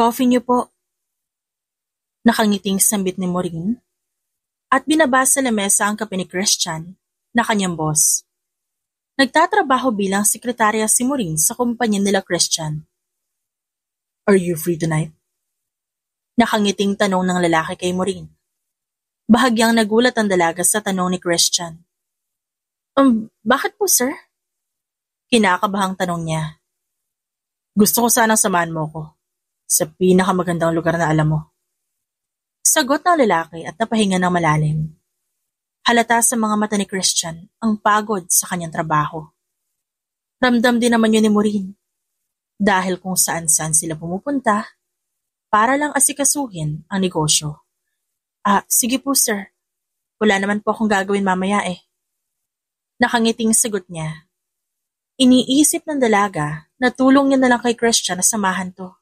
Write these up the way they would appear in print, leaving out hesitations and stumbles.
Coffee niyo po. Nakangiting sambit ni Maureen at binaba sa lamesa ang kape ni Christian na kanyang boss. Nagtatrabaho bilang sekretarya si Maureen sa kumpanya nila Christian. Are you free tonight? Nakangiting tanong ng lalaki kay Maureen. Bahagyang nagulat ang dalaga sa tanong ni Christian. Bakit po sir? Kinakabahang tanong niya. Gusto ko sanang samahan mo ko sa pinakamagandang lugar na alam mo. Sagot ng lalaki at napahinga ng malalim. Halata sa mga mata ni Christian ang pagod sa kanyang trabaho. Ramdam din naman yun ni Maureen. Dahil kung saan-saan sila pumupunta para lang asikasuhin ang negosyo. Sige po sir. Wala naman po akong gagawin mamaya eh. Nakangiting sagot niya. Iniisip ng dalaga na tulong niya na lang kay Christian na samahan to.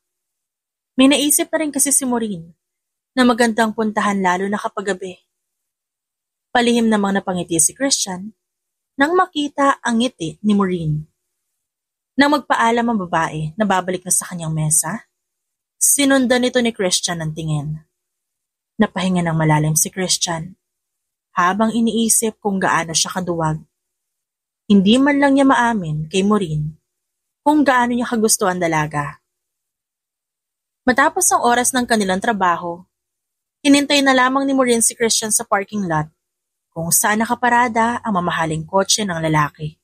May naisip na rin kasi si Maureen na magandang puntahan lalo na kapag gabi. Palihim namang napangiti si Christian nang makita ang ngiti ni Maureen. Nang magpaalam ang babae na babalik na sa kanyang mesa, sinundan nito ni Christian ang tingin. Napahinga ng malalim si Christian habang iniisip kung gaano siya kaduwag. Hindi man lang niya maamin kay Maureen kung gaano niya kagusto ang dalaga. Matapos ang oras ng kanilang trabaho, hinintay na lamang ni Maureen si Christian sa parking lot kung saan nakaparada ang mamahaling kotse ng lalaki.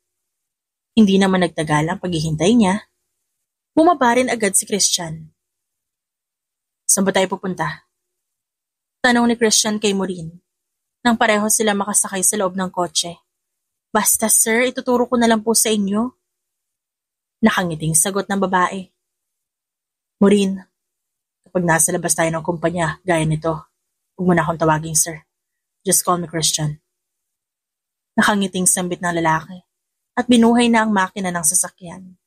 Hindi naman nagtagal ang paghihintay niya. Bumaba rin agad si Christian. Saan ba tayo pupunta? Tanong ni Christian kay Maureen nang pareho sila makasakay sa loob ng kotse. Basta sir, ituturo ko na lang po sa inyo. Nakangiting sagot ng babae. Maureen, kapag nasa labas tayo ng kumpanya, gaya nito, huwag mo na akong tawaging sir. Just call me Christian. Nakangiting sambit ng lalaki at binuhay na ang makina ng sasakyan.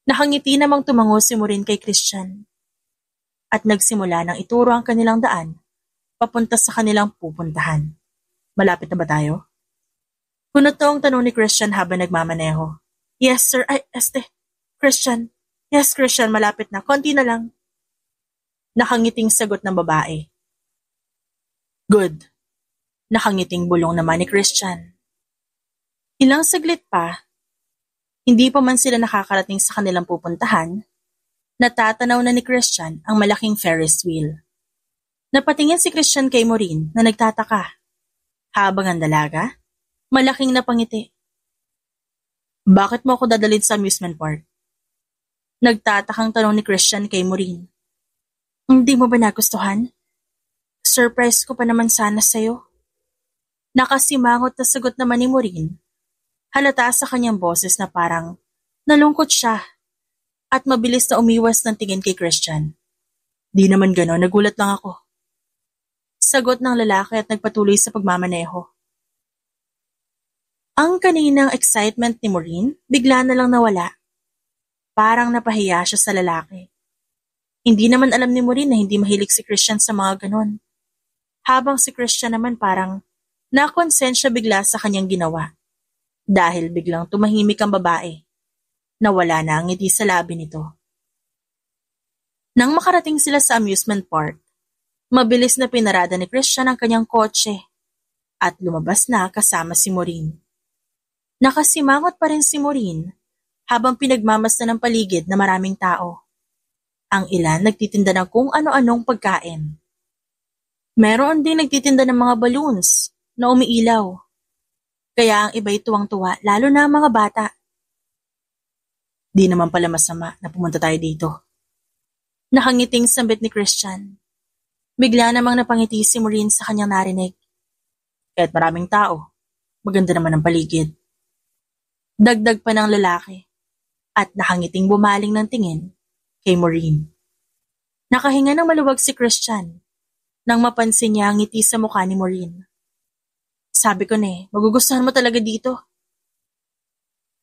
Nakangiti namang tumango si Maureen kay Christian at nagsimula nang ituro ang kanilang daan papunta sa kanilang pupuntahan. Malapit na ba tayo? Kunotong tanong ni Christian habang nagmamaneho. Yes sir, Christian. Yes Christian, malapit na. Konti na lang. Nakangiting sagot ng babae. Good. Nakangiting bulong naman ni Christian. Ilang saglit pa, hindi pa man sila nakakarating sa kanilang pupuntahan, natatanaw na ni Christian ang malaking Ferris wheel. Napatingin si Christian kay Maureen na nagtataka, habang ang dalaga, malaking napangiti. Bakit mo ako dadalhin sa amusement park? Nagtatakang tanong ni Christian kay Maureen. Hindi mo ba nagustuhan? Surprise ko pa naman sana sa'yo. Nakasimangot na sagot naman ni Maureen. Halata sa kanyang boses na parang nalungkot siya at mabilis na umiwas ng tingin kay Christian. Di naman gano'n, nagulat lang ako. Sagot ng lalaki at nagpatuloy sa pagmamaneho. Ang kaninang excitement ni Maureen bigla na lang nawala. Parang napahiya siya sa lalaki. Hindi naman alam ni Maureen na hindi mahilig si Christian sa mga ganon. Habang si Christian naman parang nakonsensya bigla sa kanyang ginawa. Dahil biglang tumahimik ang babae. Nawala na ang ngiti sa labi nito. Nang makarating sila sa amusement park, mabilis na pinarada ni Christian ang kanyang kotse at lumabas na kasama si Maureen. Nakasimangot pa rin si Maureen habang pinagmamasdan ng paligid na maraming tao. Ang ilan nagtitinda ng kung ano-anong pagkain. Meron din nagtitinda ng mga balloons na umiilaw. Kaya ang iba'y tuwang-tuwa, lalo na ang mga bata. Di naman pala masama na pumunta tayo dito. Nakangiting sambit ni Christian. Bigla namang napangiti si Maureen sa kanyang narinig. Kahit maraming tao, maganda naman ang paligid. Dagdag pa ng lalaki at nakangiting bumaling ng tingin kay Maureen. Nakahinga ng maluwag si Christian nang mapansin niya ang ngiti sa mukha ni Maureen. Sabi ko na magugustuhan mo talaga dito.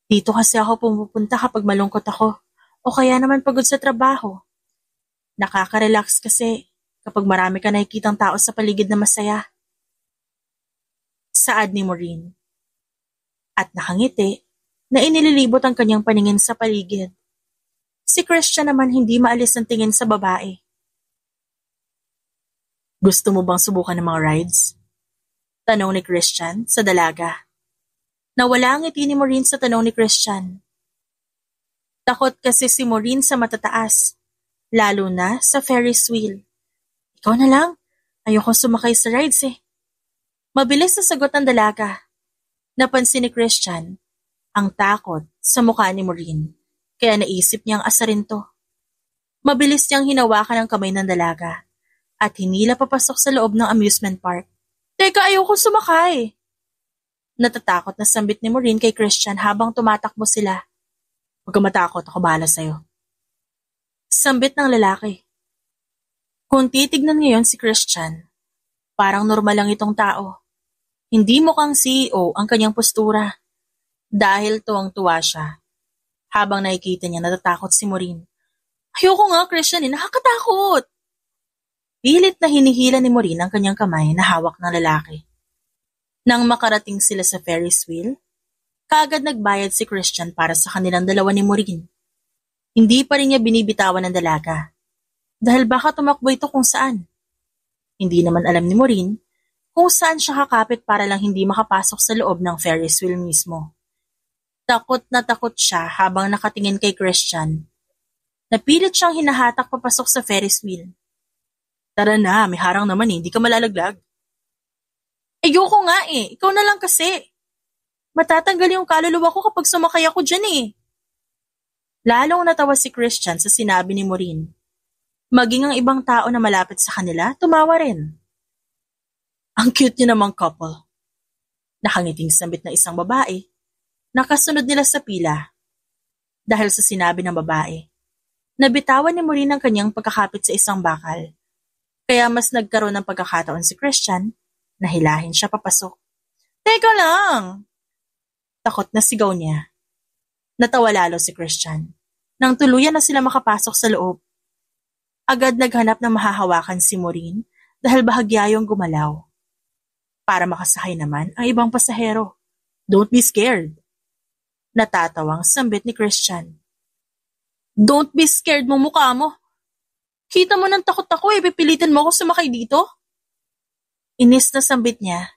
Dito kasi ako pumupunta kapag malungkot ako o kaya naman pagod sa trabaho. Nakaka-relax kasi kapag marami ka nakikitang tao sa paligid na masaya. Saad ni Maureen. At nakangiti na inililibot ang kanyang paningin sa paligid. Si Christian naman hindi maalis ang tingin sa babae. Gusto mo bang subukan ng mga rides? Tanong ni Christian sa dalaga. Nawala ang ngiti ni Maureen sa tanong ni Christian. Takot kasi si Maureen sa matataas, lalo na sa Ferris wheel. Ikaw na lang, ayoko sumakay sa rides eh. Mabilis na sagot ng dalaga. Napansin ni Christian ang takot sa mukha ni Maureen, kaya naisip niyang asarin to. Mabilis niyang hinawakan ang kamay ng dalaga at hinila papasok sa loob ng amusement park. Teka, ayoko sumakay! Natatakot na sambit ni Maureen kay Christian habang tumatakbo sila. Huwag kang matakot, ako bahala sa'yo. Sambit ng lalaki. Kung titignan ngayon si Christian, parang normal lang itong tao. Hindi mukhang CEO ang kanyang postura. Dahil tuwang-tuwa siya. Habang nakikita niya natatakot si Maureen. Ayoko nga, Christian, nakakatakot! Pilit na hinihila ni Maureen ang kanyang kamay na hawak ng lalaki. Nang makarating sila sa Ferris wheel, kaagad nagbayad si Christian para sa kanilang dalawa ni Maureen. Hindi pa rin niya binibitawan ng dalaga. Dahil baka tumakbo ito kung saan. Hindi naman alam ni Maureen kung saan siya kakapit para lang hindi makapasok sa loob ng Ferris wheel mismo. Takot na takot siya habang nakatingin kay Christian. Napilit siyang hinahatak papasok sa Ferris wheel. Tara na, may harang naman eh, hindi ka malalaglag. Ayoko nga eh, ikaw na lang kasi. Matatanggal yung kaluluwa ko kapag sumakay ako dyan eh. Lalong natawa si Christian sa sinabi ni Maureen. Maging ang ibang tao na malapit sa kanila, tumawa rin. Ang cute niyo namang couple. Nakangiting sambit na isang babae. Nakasunod nila sa pila. Dahil sa sinabi ng babae, nabitawan ni Maureen ang kanyang pagkakapit sa isang bakal. Kaya mas nagkaroon ng pagkakataon si Christian na hilahin siya papasok. Teka lang! Takot na sigaw niya. Natawa lalo si Christian nang tuluyan na sila makapasok sa loob. Agad naghanap ng mahahawakan si Maureen dahil bahagyayong gumalaw. Para makasakay naman ang ibang pasahero. Don't be scared. Natatawang sambit ni Christian. Don't be scared mo mukha mo. Kita mo nang takot ako eh, pipilitin mo ako sumakay dito? Inis na sambit niya.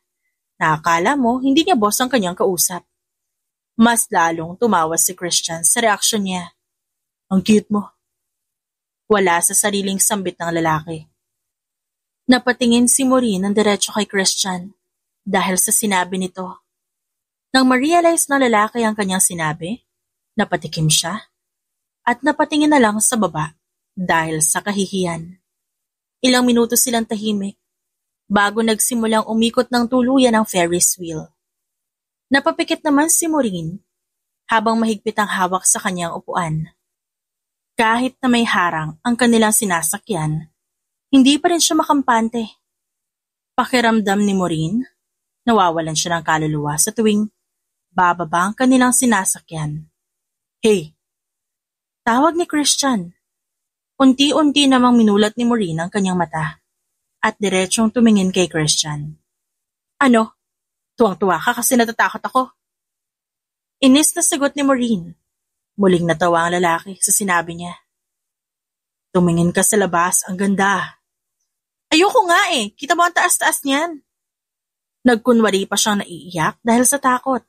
Nakakala mo, hindi niya boss ang kanyang kausap. Mas lalong tumawa si Christian sa reaksyon niya. Ang cute mo. Wala sa sariling sambit ng lalaki. Napatingin si Maureen ng diretso kay Christian dahil sa sinabi nito. Nang ma-realize ng lalaki ang kanyang sinabi, napatikim siya at napatingin na lang sa baba. Dahil sa kahihiyan. Ilang minuto silang tahimik bago nagsimulang umikot ng tuluyan ang Ferris wheel. Napapikit naman si Maureen habang mahigpit ang hawak sa kanyang upuan. Kahit na may harang ang kanilang sinasakyan, hindi pa rin siya makampante. Pakiramdam ni Maureen, nawawalan siya ng kaluluwa sa tuwing bababa ang kanilang sinasakyan. Hey! Tawag ni Christian. Unti-unti namang minulat ni Maureen ang kanyang mata at diretsong tumingin kay Christian. Ano? Tuwang-tuwa ka kasi natatakot ako. Inis na sagot ni Maureen. Muling natawa ang lalaki sa sinabi niya. Tumingin ka sa labas, ang ganda. Ayoko nga eh, kita mo ang taas-taas niyan. Nagkunwari pa siyang naiiyak dahil sa takot.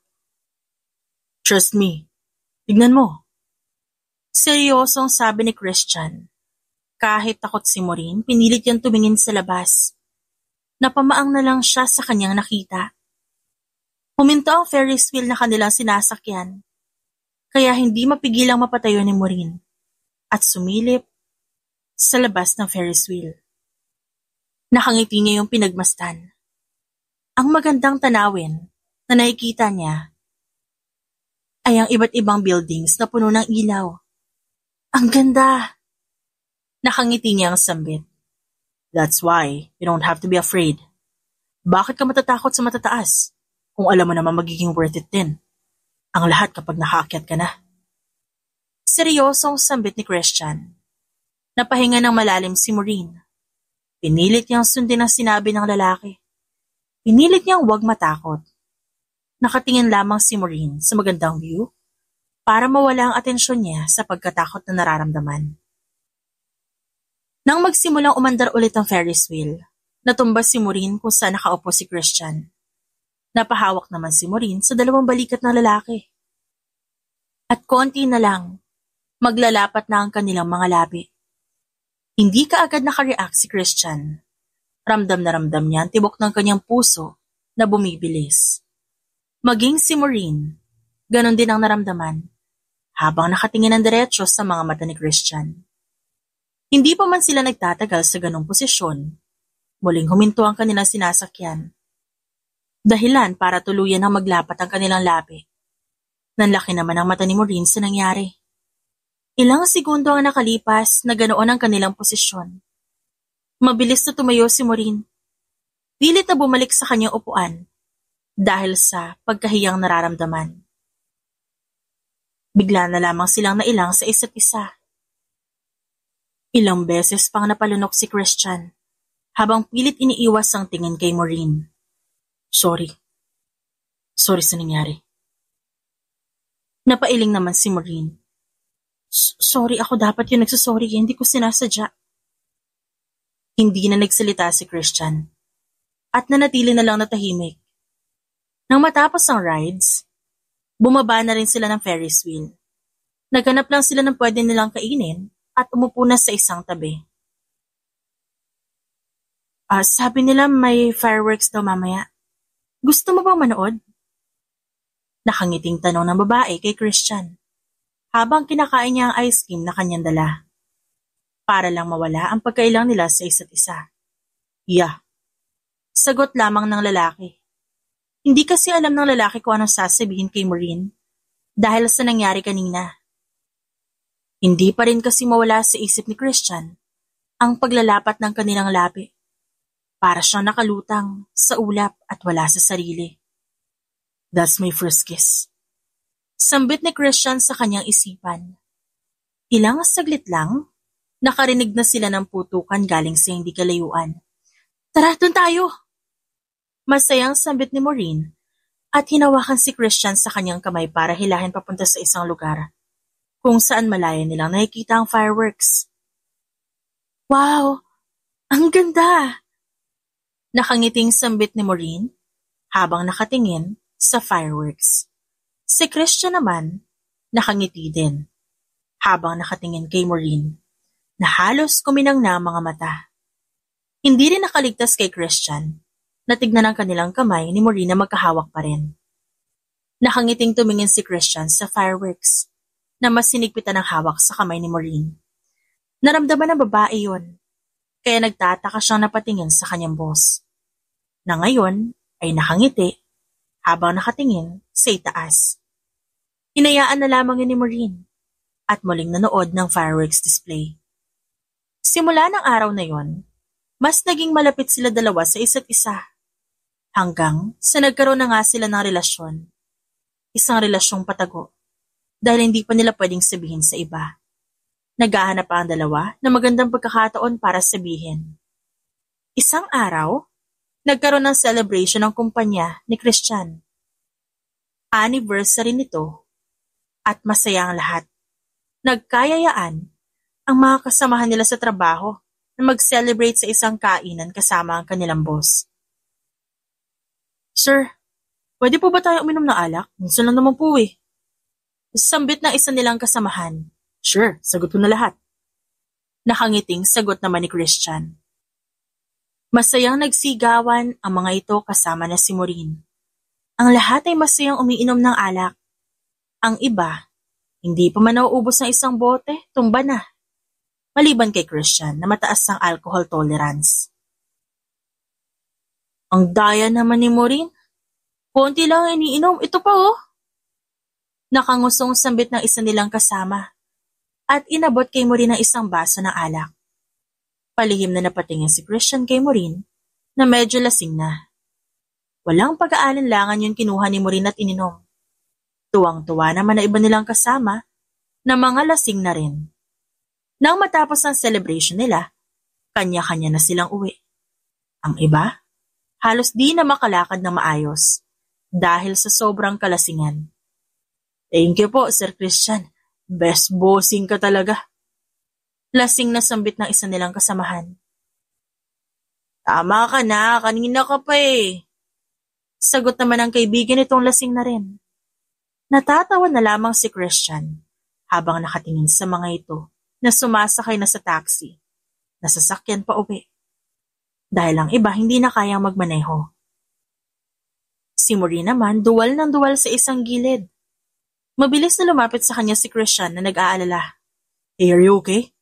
Trust me, tignan mo. Seryosong sabi ni Christian. Kahit takot si Maureen, pinilit niyang tumingin sa labas. Napamaang na lang siya sa kanyang nakita. Huminto ang Ferris wheel na kanilang sinasakyan, kaya hindi mapigilang mapatayo ni Maureen at sumilip sa labas ng Ferris wheel. Nakangiti niya yung pinagmasdan. Ang magandang tanawin na nakikita niya ay ang iba't ibang buildings na puno ng ilaw. Ang ganda! Nakangiti niya ang sambit. That's why you don't have to be afraid. Bakit ka matatakot sa matataas kung alam mo naman magiging worth it din? Ang lahat kapag nakaakyat ka na. Seryosong sambit ni Christian. Napahinga ng malalim si Maureen. Pinilit niyang sundin ang sinabi ng lalaki. Pinilit niyang huwag matakot. Nakatingin lamang si Maureen sa magandang view para mawala ang atensyon niya sa pagkatakot na nararamdaman. Nang magsimulang umandar ulit ang Ferris wheel, natumba si Maureen kung saan nakaupo si Christian. Napahawak naman si Maureen sa dalawang balikat ng lalaki. At konti na lang, maglalapat na ang kanilang mga labi. Hindi kaagad nakareact si Christian. Ramdam na ramdam niya ang tibok ng kanyang puso na bumibilis. Maging si Maureen, ganon din ang naramdaman habang nakatingin ng diretso sa mga mata ni Christian. Hindi pa man sila nagtatagal sa ganong posisyon, muling huminto ang kanilang sinasakyan. Dahilan para tuluyan ang maglapat ang kanilang labi. Nanlaki naman ang mata ni Maureen sa nangyari. Ilang segundo ang nakalipas na ganoon ang kanilang posisyon. Mabilis na tumayo si Maureen. Pilit na bumalik sa kanyang upuan dahil sa pagkahiyang nararamdaman. Bigla na lamang silang nailang sa isa't isa. Ilang beses pang napalunok si Christian habang pilit iniiwas ang tingin kay Maureen. Sorry. Sorry sa nangyari. Napailing naman si Maureen. Sorry, ako dapat yung nagsasorry, hindi ko sinasadya. Hindi na nagsalita si Christian at nanatili na lang na tahimik. Nang matapos ang rides, bumaba na rin sila ng Ferris wheel. Naghanap lang sila ng pwede nilang kainin at umupo na sa isang tabi. Sabi nila may fireworks daw mamaya. Gusto mo bang manood? Nakangiting tanong ng babae kay Christian habang kinakain niya ang ice cream na kanyang dala. Para lang mawala ang pagkailang nila sa isa't isa. Yeah. Sagot lamang ng lalaki. Hindi kasi alam ng lalaki kung anong sasabihin kay Maureen dahil sa nangyari kanina. Hindi pa rin kasi mawala sa isip ni Christian ang paglalapat ng kanilang labi. Para siyang nakalutang sa ulap at wala sa sarili. That's my first kiss. Sambit ni Christian sa kanyang isipan. Ilang saglit lang, nakarinig na sila ng putukan galing sa hindi kalayuan. Tara, dun tayo! Masayang sambit ni Maureen at hinawakan si Christian sa kanyang kamay para hilahin papunta sa isang lugar kung saan malaya nilang nakikita ang fireworks. Wow! Ang ganda! Nakangiting sambit ni Maureen habang nakatingin sa fireworks. Si Christian naman, nakangiti din habang nakatingin kay Maureen na halos kuminang na ang mga mata. Hindi rin nakaligtas kay Christian na tignan ang kanilang kamay ni Maureen na magkahawak pa rin. Nakangiting tumingin si Christian sa fireworks na mas sinigpitan ng hawak sa kamay ni Maureen. Naramdaman ng babae yun, kaya nagtataka siyang napatingin sa kanyang boss, na ngayon ay nakangiti habang nakatingin sa itaas. Hinayaan na lamang yun ni Maureen at muling nanood ng fireworks display. Simula ng araw na yon, mas naging malapit sila dalawa sa isa't isa. Hanggang sa nagkaroon na nga sila ng relasyon. Isang relasyong patago dahil hindi pa nila pwedeng sabihin sa iba. Naghahanap pa ang dalawa na magandang pagkakataon para sabihin. Isang araw, nagkaroon ng celebration ng kumpanya ni Christian. Anniversary nito at masaya ang lahat. Nagkayayaan ang mga kasamahan nila sa trabaho na mag-celebrate sa isang kainan kasama ang kanilang boss. Sir, pwede po ba tayo uminom ng alak? Minsan lang naman po eh. Sambit ng isa nilang kasamahan. Sure, sagot ko na lahat. Nakangiting sagot naman ni Christian. Masayang nagsigawan ang mga ito kasama na si Maureen. Ang lahat ay masayang umiinom ng alak. Ang iba, hindi pa man nauubos ng isang bote, tumba na. Maliban kay Christian na mataas ang alcohol tolerance. Ang daya naman ni Maureen. Konti lang iniinom, ito pa oh. Nakangusong sambit ng isa nilang kasama at inabot kay Maureen ang isang baso ng alak. Palihim na napatingin si Christian kay Maureen na medyo lasing na. Walang pag-aalinlangan yung kinuha ni Maureen at ininom. Tuwang-tuwa naman na iba nilang kasama na mga lasing na rin. Nang matapos ang celebration nila, kanya-kanya na silang uwi. Ang iba, halos di na makalakad na maayos dahil sa sobrang kalasingan. Thank you po, Sir Christian. Best bossing ka talaga. Lasing na sambit ng isa nilang kasamahan. Tama ka na, kanina ka pa eh. Sagot naman ng kaibigan nitong lasing na rin. Natatawa na lamang si Christian habang nakatingin sa mga ito na sumasakay na sa taxi, na sasakyan pa uwi. Dahil ang iba hindi na kayang magmaneho. Si Maureen naman duwal ng duwal sa isang gilid. Mabilis na lumapit sa kanya si Christian na nag-aalala. Hey, are you okay?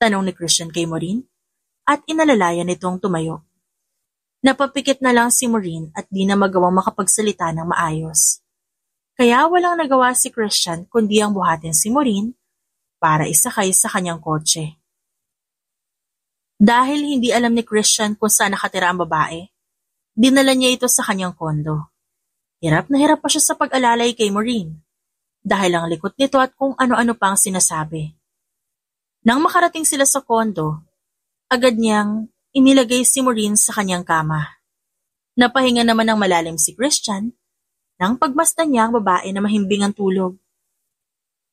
Tanong ni Christian kay Maureen at inalalayan nitong tumayo. Napapikit na lang si Maureen at di na magawang makapagsalita ng maayos. Kaya walang nagawa si Christian kundi ang buhatin si Maureen para isakay sa kanyang kotse. Dahil hindi alam ni Christian kung saan nakatira ang babae, dinala niya ito sa kanyang kondo. Hirap na hirap pa siya sa pag-alalay kay Maureen dahil ang likot nito at kung ano-ano pang sinasabi. Nang makarating sila sa kondo, agad niyang inilagay si Maureen sa kanyang kama. Napahinga naman ng malalim si Christian nang pagmasdan niya ang babae na mahimbing ang tulog.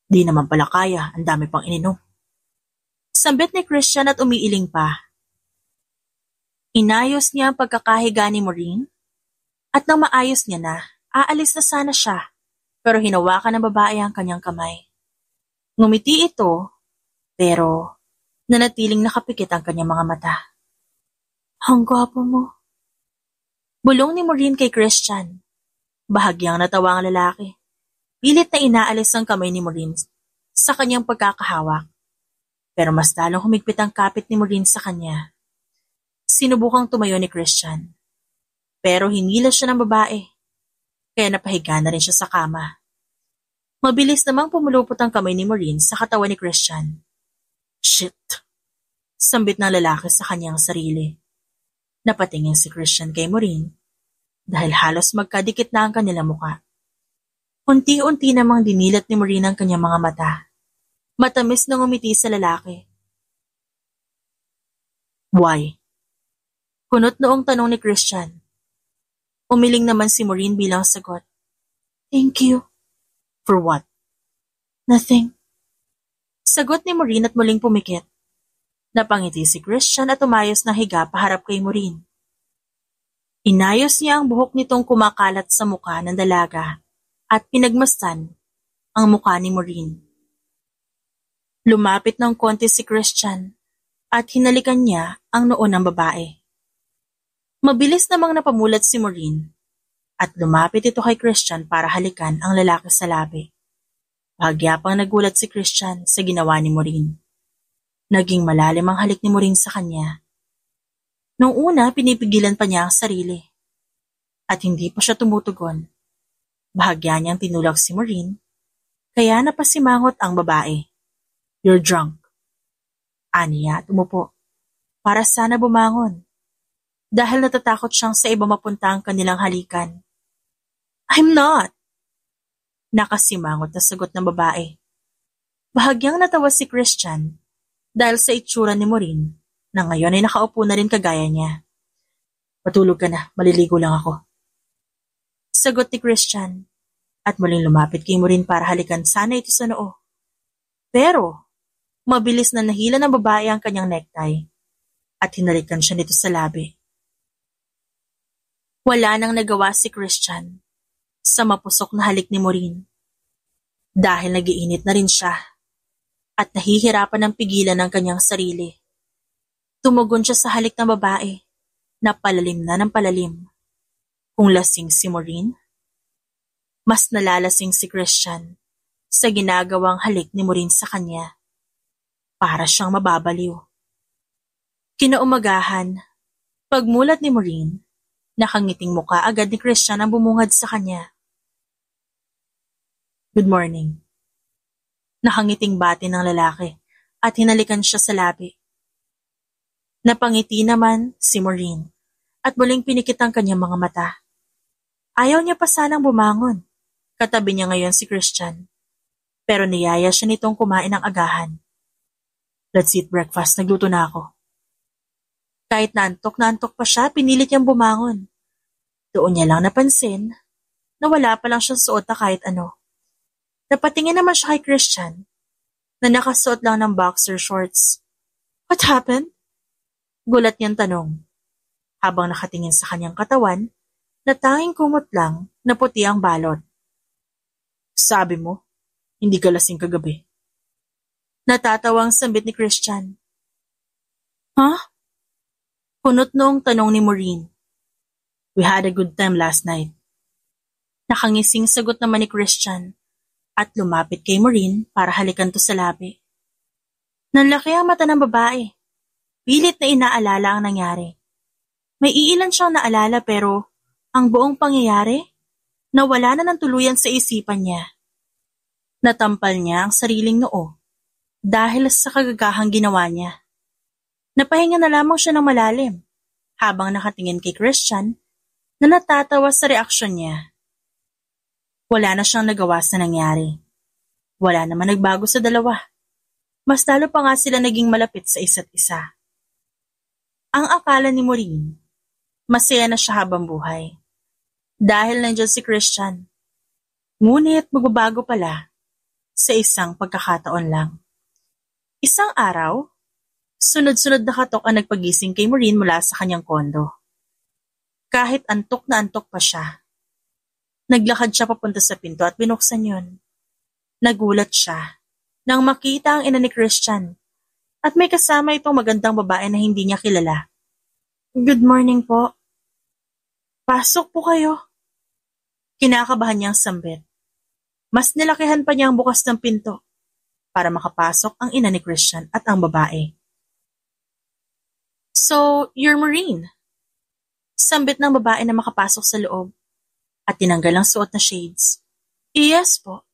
Di naman pala kaya, ang dami pang ininom. Sambit ni Christian at umiiling pa. Inayos niya ang pagkakahiga ni Maureen at nang maayos niya na, aalis na sana siya pero hinawakan ng babae ang kanyang kamay. Ngumiti ito pero nanatiling nakapikit ang kanyang mga mata. Ang gwapo mo. Bulong ni Maureen kay Christian. Bahagyang natawa ang lalaki. Pilit na inaalis ang kamay ni Maureen sa kanyang pagkakahawak. Pero mas lalong humigpit ang kapit ni Maureen sa kanya. Sinubukang tumayo ni Christian. Pero hinila siya ng babae. Kaya napahiga na rin siya sa kama. Mabilis namang pumulupot ang kamay ni Maureen sa katawan ni Christian. Shit! Sambit ng lalaki sa kanyang sarili. Napatingin si Christian kay Maureen dahil halos magkadikit na ang kanilang muka. Unti-unti namang dinilat ni Maureen ang kanyang mga mata. Matamis na ngumiti sa lalaki. Why? Kunot noong tanong ni Christian. Umiling naman si Maureen bilang sagot. Thank you. For what? Nothing. Sagot ni Maureen at muling pumikit. Napangiti si Christian at umayos na higa paharap kay Maureen. Inayos niya ang buhok nitong kumakalat sa muka ng dalaga at pinagmasdan ang muka ni Maureen. Lumapit ng konti si Christian at hinalikan niya ang noo ng babae. Mabilis namang napamulat si Maureen at lumapit ito kay Christian para halikan ang lalaki sa labi. Pagyapang nagulat si Christian sa ginawa ni Maureen. Naging malalim ang halik ni Maureen sa kanya. Noong una, pinipigilan pa niya ang sarili. At hindi pa siya tumutugon. Bahagya niyang tinulak si Maureen, kaya napasimangot ang babae. You're drunk. Aniya, tumupo. Para sana bumangon. Dahil natatakot siyang sa iba mapunta ang kanilang halikan. I'm not. Nakasimangot na sagot ng babae. Bahagyang natawa si Christian dahil sa itsura ni Maureen na ngayon ay nakaupo na rin kagaya niya. Matulog ka na, maliligo lang ako. Sagot ni Christian at muling lumapit kay Maureen para halikan sana ito sa noo. Pero mabilis na nahila ng babae ang kanyang necktie at hinalikan siya nito sa labi. Wala nang nagawa si Christian sa mapusok na halik ni Maureen dahil nagiinit na rin siya at nahihirapan ng pigilan ng kanyang sarili. Tumugon siya sa halik ng babae na palalim na ng palalim. Kung lasing si Maureen, mas nalalasing si Christian sa ginagawang halik ni Maureen sa kanya. Para siyang mababaliw. Kinaumagahan, pagmulat ni Maureen, nakangiting muka agad ni Christian ang bumungad sa kanya. Good morning. Nakangiting bati ng lalaki at hinalikan siya sa labi. Napangiti naman si Maureen at muling pinikit ang kanyang mga mata. Ayaw niya pa sanang bumangon. Katabi niya ngayon si Christian. Pero niyaya siya nitong kumain ng agahan. Let's eat breakfast, nagluto na ako. Kahit na antok pa siya, pinilit niyang bumangon. Doon niya lang napansin na wala pa lang siyang suot na kahit ano. Napatingin naman siya kay Christian na nakasuot lang ng boxer shorts. What happened? Gulat niyang tanong habang nakatingin sa kanyang katawan na tanging kumot lang na puti ang balot. Sabi mo, hindi ka lasing kagabi. Natatawang sambit ni Christian. Huh? Kunot noong tanong ni Maureen. We had a good time last night. Nakangising sagot naman ni Christian at lumapit kay Maureen para halikan to sa labi. Nanlaki ang mata ng babae. Pilit na inaalala ang nangyari. May iilan siyang naalala pero ang buong pangyayari, nawala na ng tuluyan sa isipan niya. Natampal niya ang sariling noo dahil sa kagagahang ginawa niya. Napahinga na lamang siya ng malalim habang nakatingin kay Christian na natatawa sa reaksyon niya. Wala na siyang nagawa sa nangyari. Wala naman nagbago sa dalawa. Mas lalo pa nga sila naging malapit sa isa't isa. Ang akala ni Maureen, masaya na siya habang buhay. Dahil nandiyan si Christian. Ngunit magbabago pala sa isang pagkakataon lang. Isang araw, sunod-sunod na katok ang nagpagising kay Maureen mula sa kanyang kondo. Kahit antok na antok pa siya. Naglakad siya papunta sa pinto at binuksan yun. Nagulat siya nang makita ang ina ni Christian at may kasama itong magandang babae na hindi niya kilala. Good morning po. Pasok po kayo. Kinakabahan niyang sambit. Mas nilakihan pa niya ang bukas ng pinto para makapasok ang ina ni Christian at ang babae. So, you're Maureen? Sambit ng babae na makapasok sa loob at tinanggal ang suot na shades. Yes po.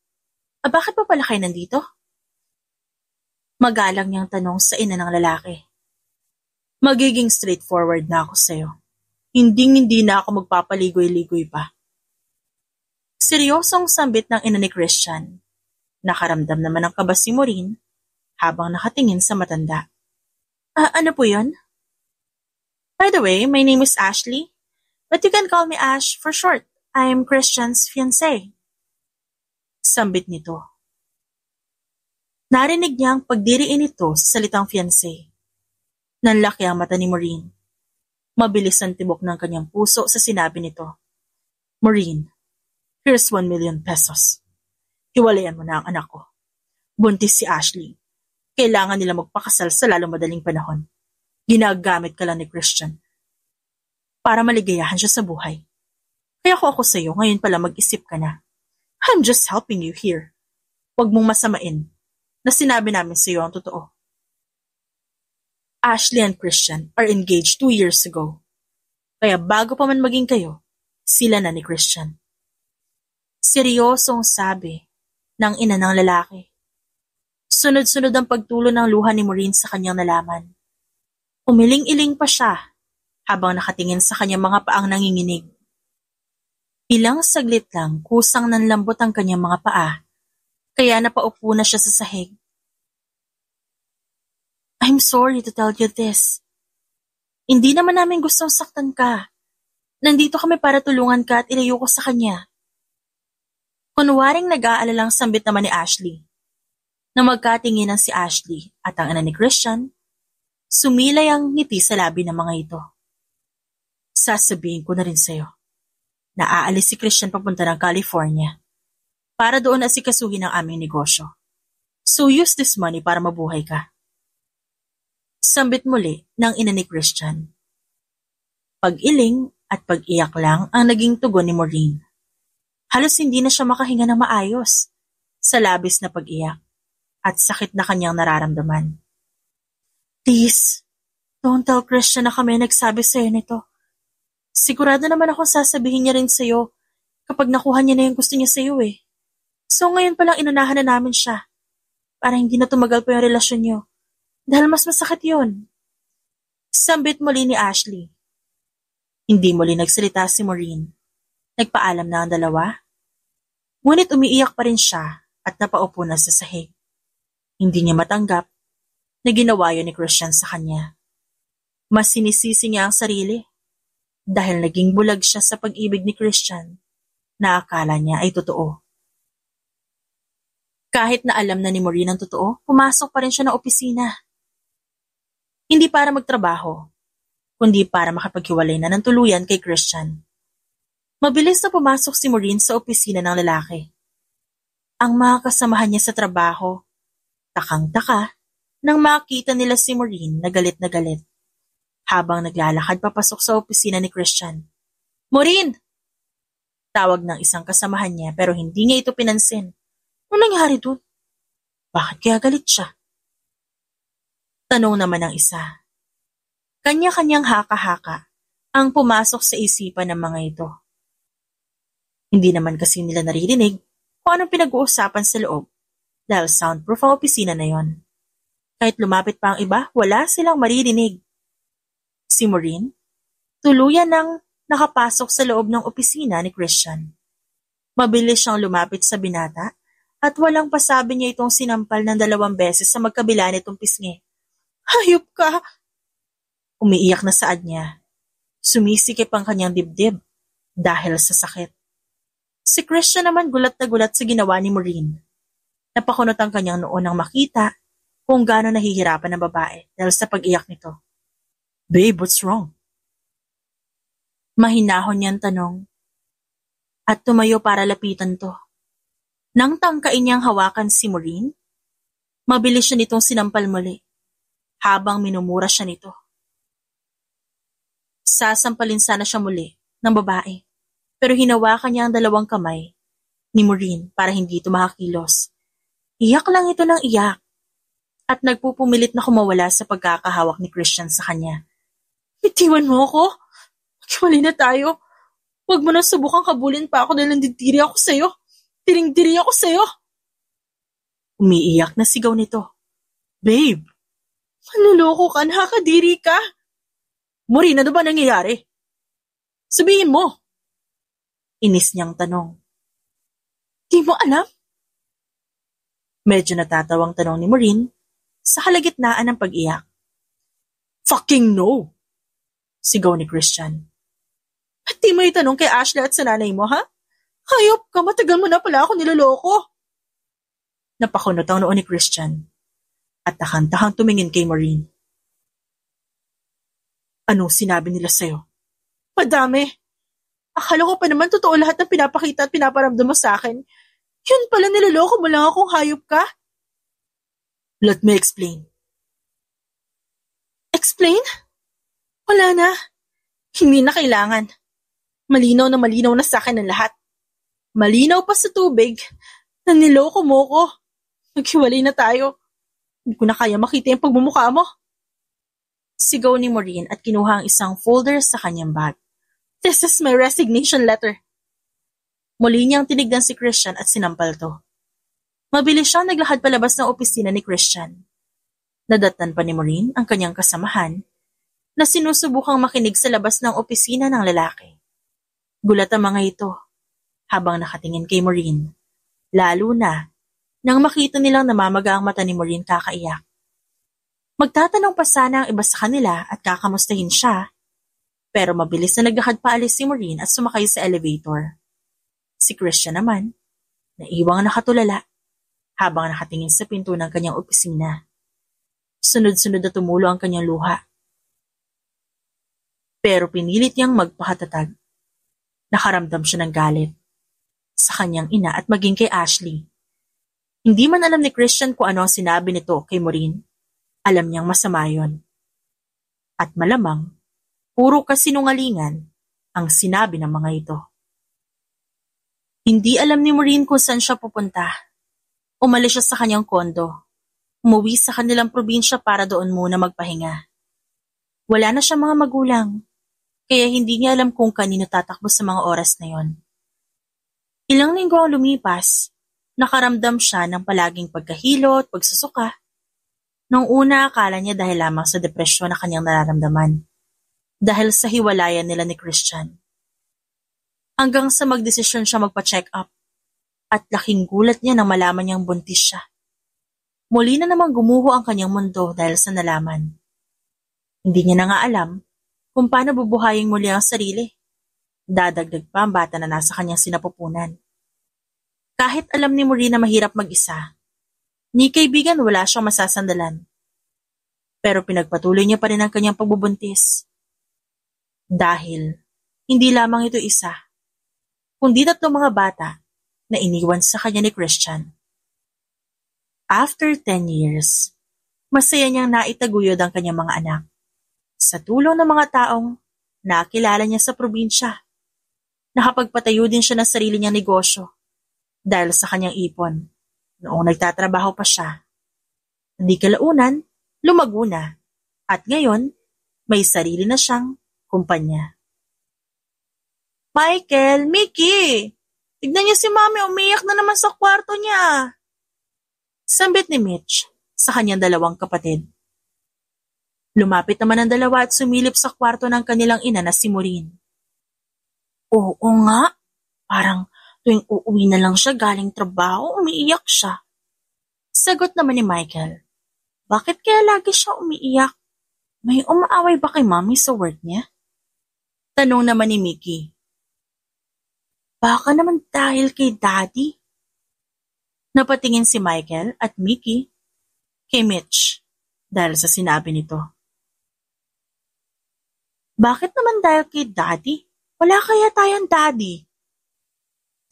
Bakit pa pala kayo nandito? Magalang niyang tanong sa ina ng lalaki. Magiging straightforward na ako sa'yo. Hinding-hindi na ako magpapaligoy-ligoy pa. Seryosong sambit ng ina ni Christian. Nakaramdam naman ng kaba si Maureen habang nakatingin sa matanda. Ano po yun? By the way, my name is Ashley, but you can call me Ash for short. I am Christian's fiancé. Sambit nito. Narinig niya ang pagdiriin nito sa salitang fiancé. Nanlaki ang mata ni Maureen. Mabilis ang tibok ng kanyang puso sa sinabi nito. Maureen, here's 1 million pesos. Hiwalayan mo na ang anak ko. Buntis si Ashley. Kailangan nila magpakasal sa lalong madaling panahon. Ginagamit ka lang ni Christian para maligayahan siya sa buhay. Kaya ako sa'yo, ngayon pala mag-isip ka na. I'm just helping you here. Huwag mong masamain na sinabi namin sa'yo ang totoo. Ashley and Christian are engaged 2 years ago. Kaya bago pa man maging kayo, sila na ni Christian. Seryosong sabi ng ina ng lalaki. Sunod-sunod ang pagtulo ng luha ni Maureen sa kanyang nalaman. Umiling-iling pa siya habang nakatingin sa kanyang mga paang nanginginig. Ilang saglit lang kusang nanlambot ang kanyang mga paa, kaya napaupo na siya sa sahig. I'm sorry to tell you this. Hindi naman namin gustong saktan ka. Nandito kami para tulungan ka at ilayo ko sa kanya. Kunwaring nag-aalalang sambit naman ni Ashley. Nang magkatinginan si Ashley at ang ina ni Christian, sumilay ang ngiti sa labi ng mga ito. Sasabihin ko na rin sa'yo. Naaalis si Christian papunta ng California para doon asikasuhin ang aming negosyo. So use this money para mabuhay ka. Sambit muli ng ina ni Christian. Pag-iling at pag-iyak lang ang naging tugon ni Maureen. Halos hindi na siya makahinga ng maayos sa labis na pag-iyak at sakit na kanyang nararamdaman. Please, don't tell Christian na kami nagsabi sa'yo nito. Sigurado naman ako sasabihin niya rin sa'yo kapag nakuha niya na yung gusto niya sa'yo eh. So ngayon palang inunahan na namin siya para hindi na tumagal pa yung relasyon niyo. Dahil mas masakit yun. Sambit muli ni Ashley. Hindi muli nagsalita si Maureen. Nagpaalam na ang dalawa. Ngunit umiiyak pa rin siya at napaupo na sa sahig. Hindi niya matanggap na ginawa yun ni Christian sa kanya. Mas sinisisi niya ang sarili dahil naging bulag siya sa pag-ibig ni Christian na akala niya ay totoo. Kahit na alam na ni Maureen ang totoo, pumasok pa rin siya ng opisina. Hindi para magtrabaho, kundi para makapaghiwalay na ng tuluyan kay Christian. Mabilis na pumasok si Maureen sa opisina ng lalaki. Ang mga kasamahan niya sa trabaho, takang-taka, nang makita nila si Maureen na galit habang naglalakad papasok sa opisina ni Christian. "Maureen!" Tawag ng isang kasamahan niya pero hindi niya ito pinansin. Ano nangyari dun? Bakit kaya galit siya? Tanong naman ng isa. Kanya-kanyang haka-haka ang pumasok sa isipan ng mga ito. Hindi naman kasi nila naririnig kung anong pinag-uusapan sa loob dahil soundproof ang opisina na yon. Kahit lumapit pa ang iba, wala silang maririnig. Si Maureen, tuluyan nang nakapasok sa loob ng opisina ni Christian. Mabilis siyang lumapit sa binata at walang pasabi niya itong sinampal ng 2 beses sa magkabila nitong pisngi. "Hayop ka!" Umiiyak na saad niya. Sumisikip ang kanyang dibdib dahil sa sakit. Si Christian naman gulat na gulat sa ginawa ni Maureen. Napakunot ang kanyang noo nang makita kung gaano nahihirapan ang babae dahil sa pag-iyak nito. "Babe, what's wrong?" Mahinahon niyang tanong at tumayo para lapitan to. Nang tangkain niyang hawakan si Maureen, mabilis siya nitong sinampal muli habang minumura siya nito. Sasampalin sana siya muli ng babae pero hinawakan niya ang 2 kamay ni Maureen para hindi ito makakilos. Iyak lang ito ng iyak at nagpupumilit na kumawala sa pagkakahawak ni Christian sa kanya. "Bitiwan mo ako? Maghiwalay na tayo. Huwag mo nang subukang kabulin pa ako dahil nandidiri ako sa'yo. Diring-diri ako sa'yo." Umiiyak na sigaw nito. "Babe, manloloko ka, nakakadiri ka." "Maureen, ano ba nangyayari? Sabihin mo." Inis niyang tanong. "Di mo alam?" Medyo natatawang tanong ni Maureen sa kalagitnaan ng pag-iyak. "Fucking no!" Sigaw ni Christian. "At di mo itanong kay Ashley at sa nanay mo, ha? Hayop ka, matagal mo na pala ako niloloko." Napakunot ang noo ni Christian at takang-takang tumingin kay Maureen. "Anong sinabi nila sa'yo?" "Madami. Akala ko pa naman totoo lahat ng pinapakita at pinaparamdam mo sa akin. Yun pala, niloloko mo lang akong hayop ka." "Let me explain." "Explain? Wala na. Hindi na kailangan. Malinaw na sa akin ang lahat. Malinaw pa sa tubig na niloko mo ko. Maghiwalay na tayo. Hindi ko na kaya makita yung pagmumukha mo." Sigaw ni Maureen at kinuha ang isang folder sa kanyang bag. "This is my resignation letter." Muli niyang tinignan si Christian at sinampal to. Mabilis siyang naglakad palabas ng opisina ni Christian. Nadatnan pa ni Maureen ang kanyang kasamahan na sinusubukang makinig sa labas ng opisina ng lalaki. Gulat ang mga ito habang nakatingin kay Maureen, lalo na nang makita nilang namamaga ang mata ni Maureen kakaiyak. Magtatanong pa sana ang iba sa kanila at kakamustahin siya, pero mabilis na naglakad paalis si Maureen at sumakay sa elevator. Si Christian naman, naiwang nakatulala habang nakatingin sa pinto ng kanyang opisina. Sunod-sunod na tumulo ang kanyang luha. Pero pinilit niyang magpakatatag. Nakaramdam siya ng galit sa kanyang ina at maging kay Ashley. Hindi man alam ni Christian kung ano ang sinabi nito kay Maureen. Alam niyang masama yon. At malamang, puro kasinungalingan ang sinabi ng mga ito. Hindi alam ni Maureen kung saan siya pupunta. Umalis siya sa kanyang kondo. Umuwi sa kanilang probinsya para doon muna magpahinga. Wala na siya mga magulang, kaya hindi niya alam kung kanino tatakbo sa mga oras na yon. Ilang linggo ang lumipas, nakaramdam siya ng palaging pagkahilo at pagsusuka. Noong una akala niya dahil lamang sa depresyon na kanyang nararamdaman, dahil sa hiwalayan nila ni Christian. Hanggang sa magdesisyon siya magpa-check up, at laking gulat niya nang malaman niyang buntis siya. Muli na namang gumuho ang kanyang mundo dahil sa nalaman. Hindi niya na nga alam kung paano bubuhayin muli ang sarili. Dadagdag pa ang bata na nasa kanyang sinapupunan. Kahit alam ni Maureen na mahirap mag-isa, Ni kaibigan wala siyang masasandalan. Pero pinagpatuloy niya pa rin ang kanyang pagbubuntis. Dahil hindi lamang ito isa, kundi 3 mga bata na iniwan sa kanya ni Christian. After 10 years, masaya niyang naitaguyod ang kanyang mga anak sa tulong ng mga taong nakilala niya sa probinsya. Nakapagpatayo din siya ng sarili niyang negosyo dahil sa kanyang ipon noong nagtatrabaho pa siya. Hindi kalaunan, lumago na at ngayon may sarili na siyang kumpanya. Michael, Mickey! Tignan niyo si Mami, umiyak na naman sa kwarto niya. Sambit ni Mitch sa kanyang 2 kapatid. Lumapit naman ang dalawa at sumilip sa kwarto ng kanilang ina na si Maureen. Oo nga, parang tuwing uuwi na lang siya galing trabaho, umiiyak siya. Sagot naman ni Michael. Bakit kaya lagi siya umiiyak? May umaaway ba kay Mami sa work niya? Tanong naman ni Mickey. Baka naman dahil kay Daddy. Napatingin si Michael at Mickey kay Mitch dahil sa sinabi nito. Bakit naman dahil kay Daddy? Wala kaya tayong Daddy?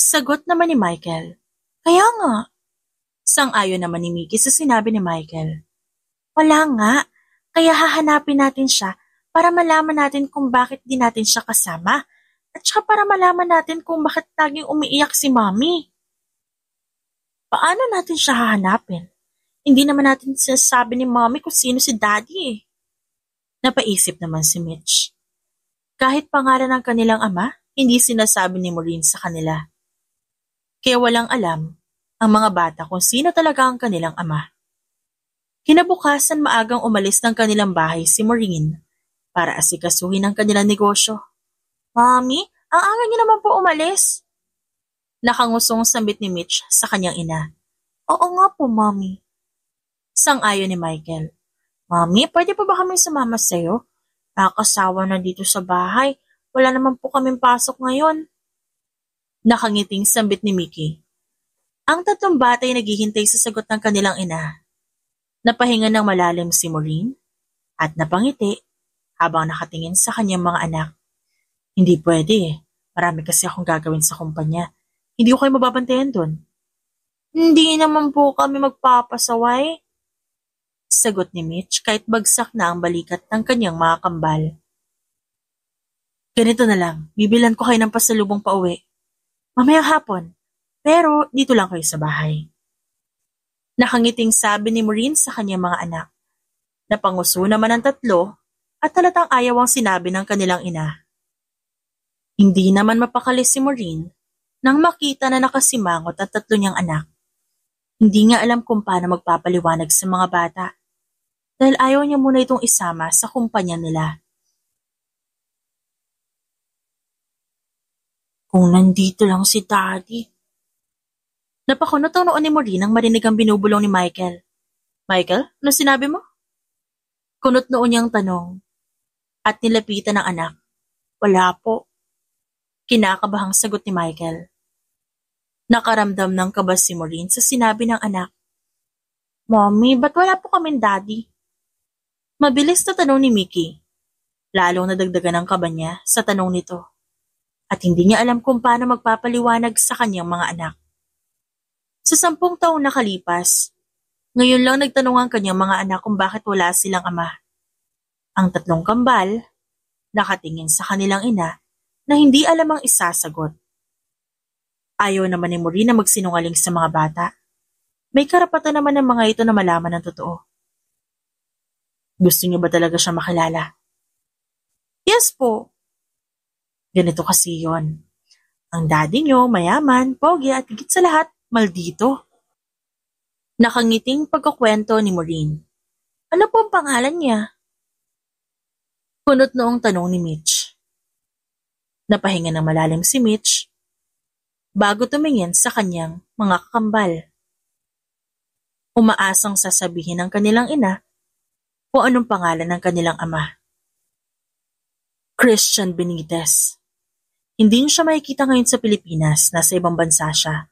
Sagot naman ni Michael. Kaya nga. Sang-ayon naman ni Mickey sa sinabi ni Michael. Wala nga, kaya hahanapin natin siya para malaman natin kung bakit di natin siya kasama at saka para malaman natin kung bakit laging umiiyak si Mommy. Paano natin siya hahanapin? Hindi naman natin sinasabi ni Mommy kung sino si Daddy eh. Napaisip naman si Mitch. Kahit pangalan ng kanilang ama, hindi sinasabi ni Maureen sa kanila. Kaya walang alam ang mga bata kung sino talaga ang kanilang ama. Kinabukasan maagang umalis ng kanilang bahay si Maureen para asikasuhin ang kanilang negosyo. Mommy, ang aga niyo naman po umalis. Nakangusong sambit ni Mitch sa kanyang ina. Oo nga po, Mommy. Sang-ayon ni Michael. Mommy, pwede pa ba kami sumama sa'yo? Nakakasawa na dito sa bahay. Wala naman po kaming pasok ngayon. Nakangiting sambit ni Mickey. Ang 3 bata ay naghihintay sa sagot ng kanilang ina. Napahinga ng malalim si Maureen at napangiti habang nakatingin sa kanyang mga anak. Hindi pwede eh. Marami kasi akong gagawin sa kumpanya. Hindi ko kayo mababantayan doon. Hindi naman po kami magpapasaway. Sagot ni Mitch kahit bagsak na ang balikat ng kanyang mga kambal. Ganito na lang, bibilan ko kayo ng pasalubong pauwi. Mamayang hapon, pero dito lang kayo sa bahay. Nakangiting sabi ni Maureen sa kanyang mga anak. Napanguso naman ang 3 at halatang ayaw ang sinabi ng kanilang ina. Hindi naman mapakali si Maureen nang makita na nakasimangot ang 3 niyang anak. Hindi nga alam kung paano magpapaliwanag sa mga bata dahil ayaw niya muna itong isama sa kumpanya nila. Kung nandito lang si Daddy. Napakunot ang noon ni Maureen nang marinig ang binubulong ni Michael. Michael, ano sinabi mo? Kunot noon niyang tanong at nilapitan ng anak. Wala po. Kinakabahang sagot ni Michael. Nakaramdam ng kaba si Maureen sa sinabi ng anak. Mommy, ba't wala po kaming Daddy? Mabilis na tanong ni Mickey. Lalong nadagdagan ang kaba niya sa tanong nito. At hindi niya alam kung paano magpapaliwanag sa kanyang mga anak. Sa 10 taong nakalipas, ngayon lang nagtanong ang kanyang mga anak kung bakit wala silang ama. Ang 3 kambal, nakatingin sa kanilang ina na hindi alam ang isasagot. Ayaw naman ni Maureen na magsinungaling sa mga bata. May karapatan naman ng mga ito na malaman ng totoo. Gusto niyo ba talaga siya makilala? Yes po. Ganito kasi yon. Ang daddy niyo, mayaman, pogi at higit sa lahat, maldito. Nakangiting pagkakwento ni Maureen. Ano po ang pangalan niya? Kunot noong tanong ni Mitch. Napahinga ng malalim si Mitch bago tumingin sa kanyang mga kakambal. Umaasang sasabihin ng kanilang ina kung anong pangalan ng kanilang ama. Christian Benitez. Hindi siya makikita ngayon sa Pilipinas, nasa ibang bansa siya.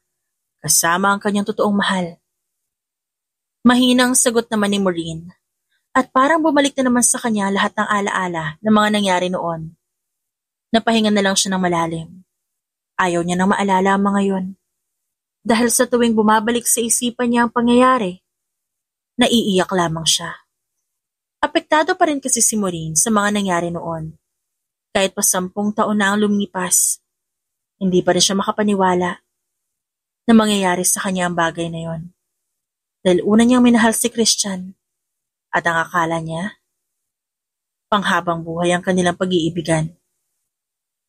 Kasama ang kanyang totoong mahal. Mahinang sagot naman ni Maureen, at parang bumalik na naman sa kanya lahat ng alaala ng mga nangyari noon. Napahinga na lang siya ng malalim. Ayaw niya nang maalala ang mga yon. Dahil sa tuwing bumabalik sa isipan niya ang pangyayari, naiiyak lamang siya. Apektado pa rin kasi si Maureen sa mga nangyari noon. Kahit pa 10 taon na ang lumipas, hindi pa rin siya makapaniwala na mangyayari sa kanya ang bagay na yon. Dahil una niyang minahal si Christian at ang akala niya, panghabang buhay ang kanilang pag-iibigan.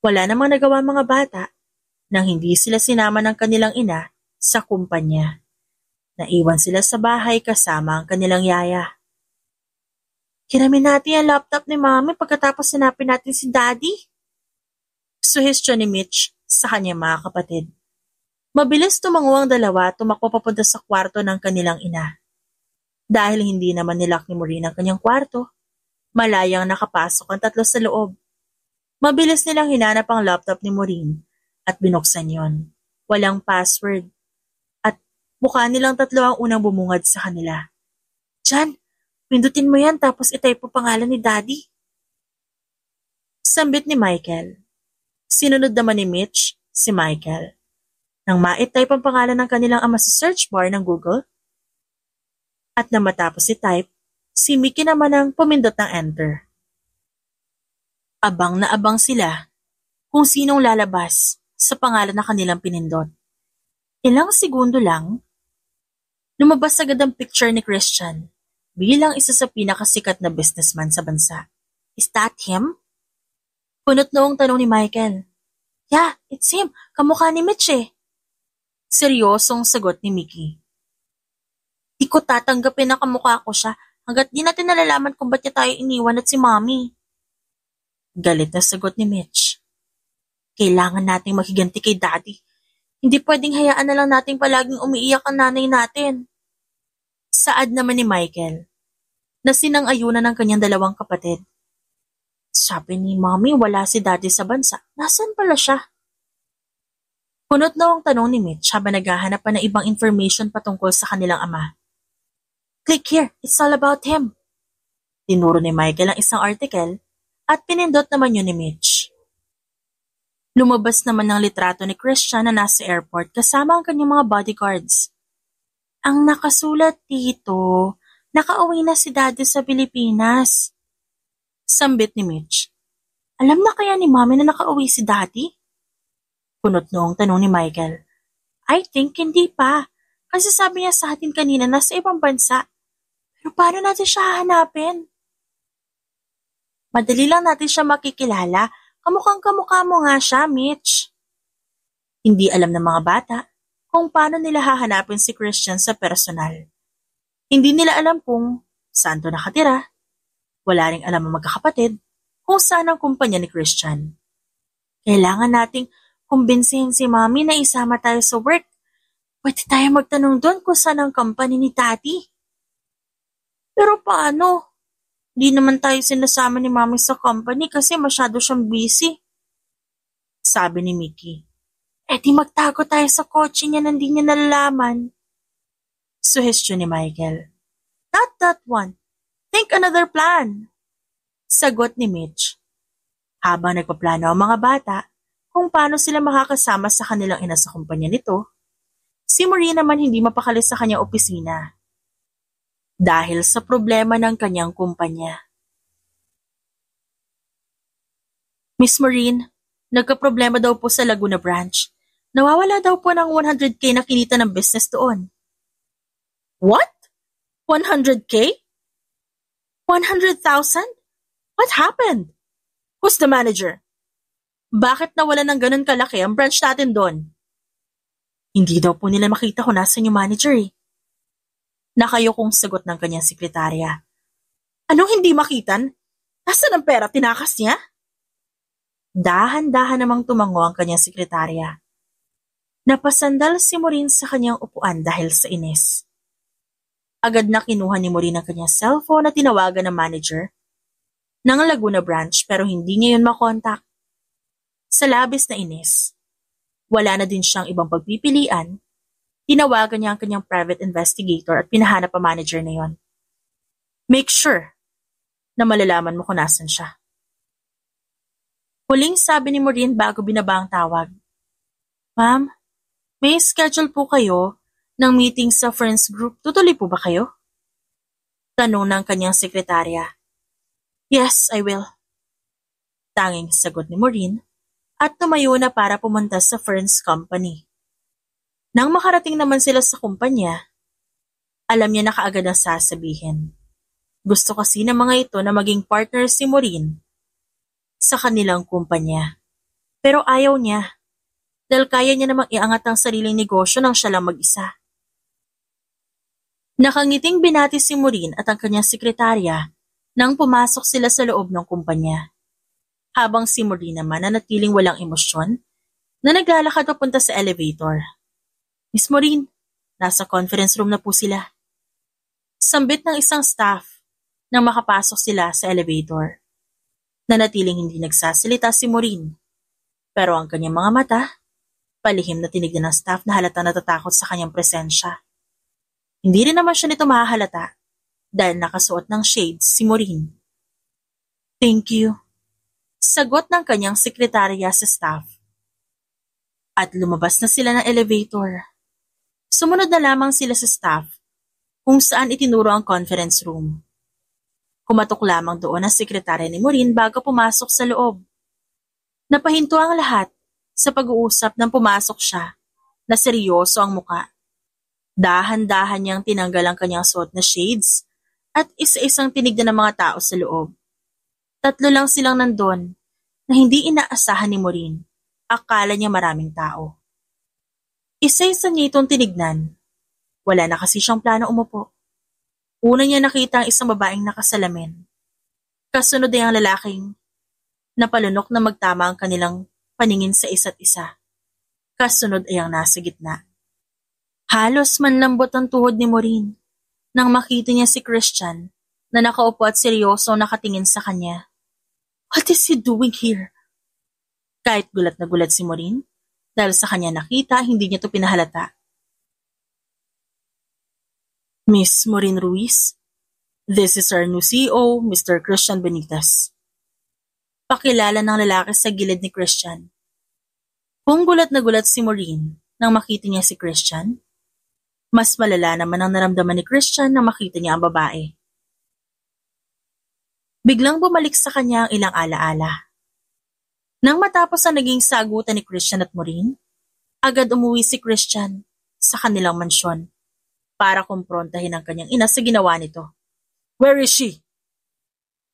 Wala namang nagawa mga bata nang hindi sila sinama ng kanilang ina sa kumpanya. Naiwan sila sa bahay kasama ang kanilang yaya. Hiramin natin ang laptop ni Mami pagkatapos hanapin natin si Daddy. Suhestyon ni Mitch sa kanyang mga kapatid. Mabilis tumango ang dalawa at tumakbo papunta sa kwarto ng kanilang ina. Dahil hindi naman nilak ni Maureen ang kanyang kwarto, malayang nakapasok ang tatlo sa loob. Mabilis nilang hinanap ang laptop ni Maureen at binuksan yon. Walang password. At mukha nilang tatlo ang unang bumungad sa kanila. Jan, pindutin mo yan tapos itype po pangalan ni Daddy. Sambit ni Michael. Sinunod naman ni Mitch si Michael. Nang ma-type ang pangalan ng kanilang ama sa search bar ng Google, at nang matapos i-type, si Mickey naman ang pumindot ng enter. Abang na abang sila kung sinong lalabas sa pangalan na kanilang pinindot. Ilang segundo lang, lumabas agad ang picture ni Christian bilang isa sa pinakasikat na businessman sa bansa. Is that him? Punot noong tanong ni Michael. Yeah, it's him. Kamukha ni Mitch eh. Seryosong sagot ni Mickey. Di ko tatanggapin na kamukha ko siya hanggat di natin nalalaman kung ba't niya tayo iniwan at si Mommy. Galit na sagot ni Mitch. Kailangan nating makiganti kay Daddy. Hindi pwedeng hayaan na lang nating palaging umiiyak ang nanay natin. Saad naman ni Michael na sinang-ayunan ng kanyang dalawang kapatid. Sabi ni Mommy wala si Daddy sa bansa. Nasaan pala siya? Punot na ang tanong ni Mitch habang naghahanap pa ng ibang information patungkol sa kanilang ama. Click here, it's all about him. Tinuro ni Michael ang isang article at pinindot naman yun ni Mitch. Lumabas naman ng litrato ni Christian na nasa airport kasama ang kanyang mga bodyguards. Ang nakasulat dito, nakauwi na si Daddy sa Pilipinas. Sambit ni Mitch. Alam na kaya ni Mommy na nakauwi si Daddy? Punot noong tanong ni Michael. I think hindi pa. Kasi sabi niya sa atin kanina nasa ibang bansa. Pero paano natin siya hahanapin? Madali lang natin siya makikilala. Kamukhang-kamukha mo nga siya, Mitch. Hindi alam ng mga bata kung paano nila hahanapin si Christian sa personal. Hindi nila alam kung saan to nakatira. Wala ring alam ang magkakapatid kung saan ang kumpanya ni Christian. Kailangan nating kumbinsihin si Mommy na isama tayo sa work. Pwede tayo magtanong doon kung saan ang company ni Daddy. Pero paano? Di naman tayo sinasama ni Mommy sa company kasi masyado siyang busy. Sabi ni Mickey. Di magtago tayo sa kotse niya nang di niya nalalaman. Suhestyon ni Michael. Not that one. Think another plan. Sagot ni Mitch. Habang nagpaplano ang mga bata kung paano sila makakasama sa kanilang ina sa kumpanya nito, si Maureen naman hindi mapakali sa kanyang opisina. Dahil sa problema ng kanyang kumpanya. Miss Maureen, nagkaproblema daw po sa Laguna branch. Nawawala daw po ng 100K na kinita ng business doon. What? 100K? 100,000? What happened? Who's the manager? Bakit nawala ng ganun kalaki ang branch natin doon? Hindi daw po nila makita kung nasan yung manager eh. Nakayokong sagot ng kanyang sekretarya. Anong hindi makitan? Nasaan ang pera? Tinakas niya? Dahan-dahan namang tumango ang kanyang sekretarya. Napasandal si Maureen sa kanyang upuan dahil sa inis. Agad na kinuha ni Maureen ang kanyang cellphone at tinawagan ng manager ng Laguna branch pero hindi niya yun makontak. Sa labis na inis, wala na din siyang ibang pagpipilian Tinawagan niya ang kanyang private investigator at pinahanap ang manager na yon. Make sure na malalaman mo kung nasan siya. Huling sabi ni Maureen bago binaba ang tawag. Ma'am, may schedule po kayo ng meeting sa friends group. Tutuloy po ba kayo? Tanong ng kanyang sekretarya. Yes, I will. Tanging sagot ni Maureen at tumayo na para pumunta sa friends company. Nang makarating naman sila sa kumpanya, alam niya na kaagad ang sasabihin. Gusto kasi ng mga ito na maging partner si Maureen sa kanilang kumpanya. Pero ayaw niya dahil kaya niya namang iangat ang sariling negosyo nang siya lang mag-isa. Nakangiting binati si Maureen at ang kanyang sekretarya nang pumasok sila sa loob ng kumpanya. Habang si Maureen naman nanatiling walang emosyon na naglalakad papunta sa elevator. Miss Maureen, nasa conference room na po sila. Sambit ng isang staff nang makapasok sila sa elevator. Nanatiling hindi nagsasalita si Maureen. Pero ang kanyang mga mata, palihim na tinignan ng staff na halata natatakot sa kanyang presensya. Hindi rin naman siya nito mahahalata dahil nakasuot ng shades si Maureen. Thank you. Sagot ng kanyang sekretarya sa staff. At lumabas na sila ng elevator. Sumunod na lamang sila sa staff kung saan itinuro ang conference room. Kumatok lamang doon ang sekretarya ni Maureen bago pumasok sa loob. Napahinto ang lahat sa pag-uusap nang pumasok siya na seryoso ang muka. Dahan-dahan niyang tinanggal ang kanyang suot na shades at isa-isang tinignan ng mga tao sa loob. 3 lang silang nandun na hindi inaasahan ni Maureen. Akala niya maraming tao. Isa-isa niya itong tinignan. Wala na kasi siyang plano umupo. Una niya nakita ang isang babaeng nakasalamin. Kasunod ay ang lalaking napalunok na magtama ang kanilang paningin sa isa't isa. Kasunod ay ang nasa gitna. Halos manlambot ang tuhod ni Maureen nang makita niya si Christian na nakaupo at seryoso nakatingin sa kanya. What is he doing here? Kahit gulat na gulat si Maureen, dahil sa kanya nakita, hindi niya ito pinahalata. Miss Maureen Ruiz, this is our new CEO, Mr. Christian Benitez. Pakilala ng lalaki sa gilid ni Christian. Kung gulat na gulat si Maureen nang makita niya si Christian, mas malala naman ang naramdaman ni Christian nang makita niya ang babae. Biglang bumalik sa kanya ang ilang alaala. Nang matapos ang naging sagutan ni Christian at Maureen, agad umuwi si Christian sa kanilang mansyon para kumprontahin ang kanyang ina sa ginawa nito. Where is she?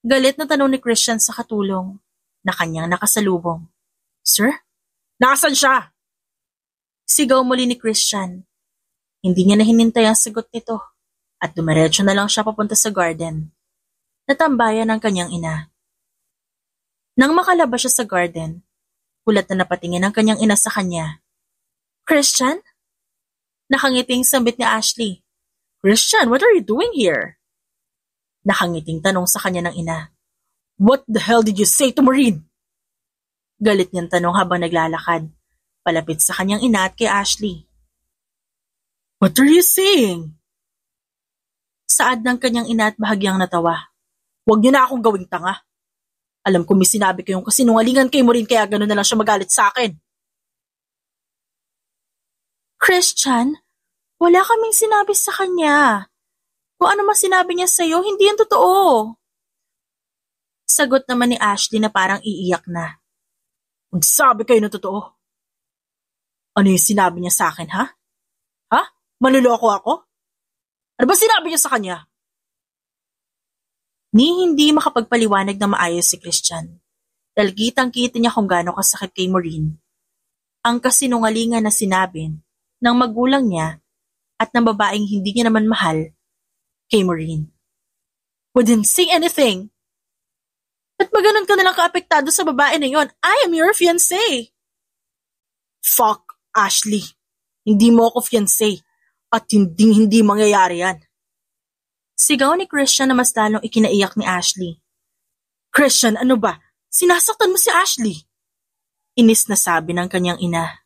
Galit na tanong ni Christian sa katulong na kanyang nakasalubong. Sir? Nasaan siya? Sigaw muli ni Christian. Hindi niya na hinintay ang sagot nito at dumiretso na lang siya papunta sa garden. Natambayan ng kanyang ina. Nang makalabas siya sa garden, gulat na napatingin ang kanyang ina sa kanya. Christian? Nakangiting sambit ni Ashley. Christian, what are you doing here? Nakangiting tanong sa kanya ng ina. What the hell did you say to Maureen? Galit niyang tanong habang naglalakad, palapit sa kanyang ina at kay Ashley. What are you saying? Saad ng kanyang ina at bahagyang natawa. Huwag niyo na akong gawing tanga. Alam ko may sinabi kayong kasinungalingan kay Maureen kaya gano'n na lang siya magalit sa akin. Christian, wala kaming sinabi sa kanya. Kung ano man sinabi niya sa'yo, hindi yan totoo. Sagot naman ni Ashley na parang iiyak na. Magsabi kayo ng totoo. Ano yung sinabi niya sa akin, ha? Ha? Manluloko ako? Ano ba sinabi niya sa kanya? Ni hindi makapagpaliwanag na maayos si Christian. Dahil kitang-kita niya kung gaano kasakit kay Maureen. Ang kasinungalingan na sinabi ng magulang niya at ng babaeng hindi niya naman mahal kay Maureen. Wouldn't say anything. Ba't maganon ka nalang kaapektado sa babae na yon? I am your fiancé. Fuck, Ashley. Hindi mo ako fiancé at hindi mangyayari yan. Sigaw ni Christian na mas lalong ikinaiyak ni Ashley. Christian, ano ba? Sinasaktan mo si Ashley. Inis na sabi ng kanyang ina.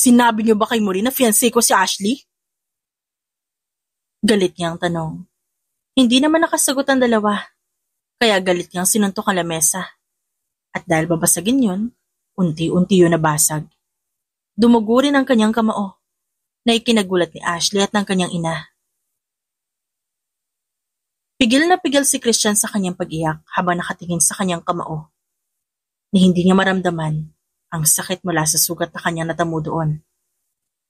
Sinabi niyo ba kay Maureen na fiancé ko si Ashley? Galit niyang tanong. Hindi naman nakasagot ang dalawa, kaya galit niyang sinuntok ang lamesa. At dahil babasagin yun, unti-unti yun nabasag. Dumugo rin ang kanyang kamao, na ikinagulat ni Ashley at ng kanyang ina. Pigil na pigil si Christian sa kanyang pag-iyak habang nakatingin sa kanyang kamao, na hindi niya maramdaman ang sakit mula sa sugat na kanyang natamo doon.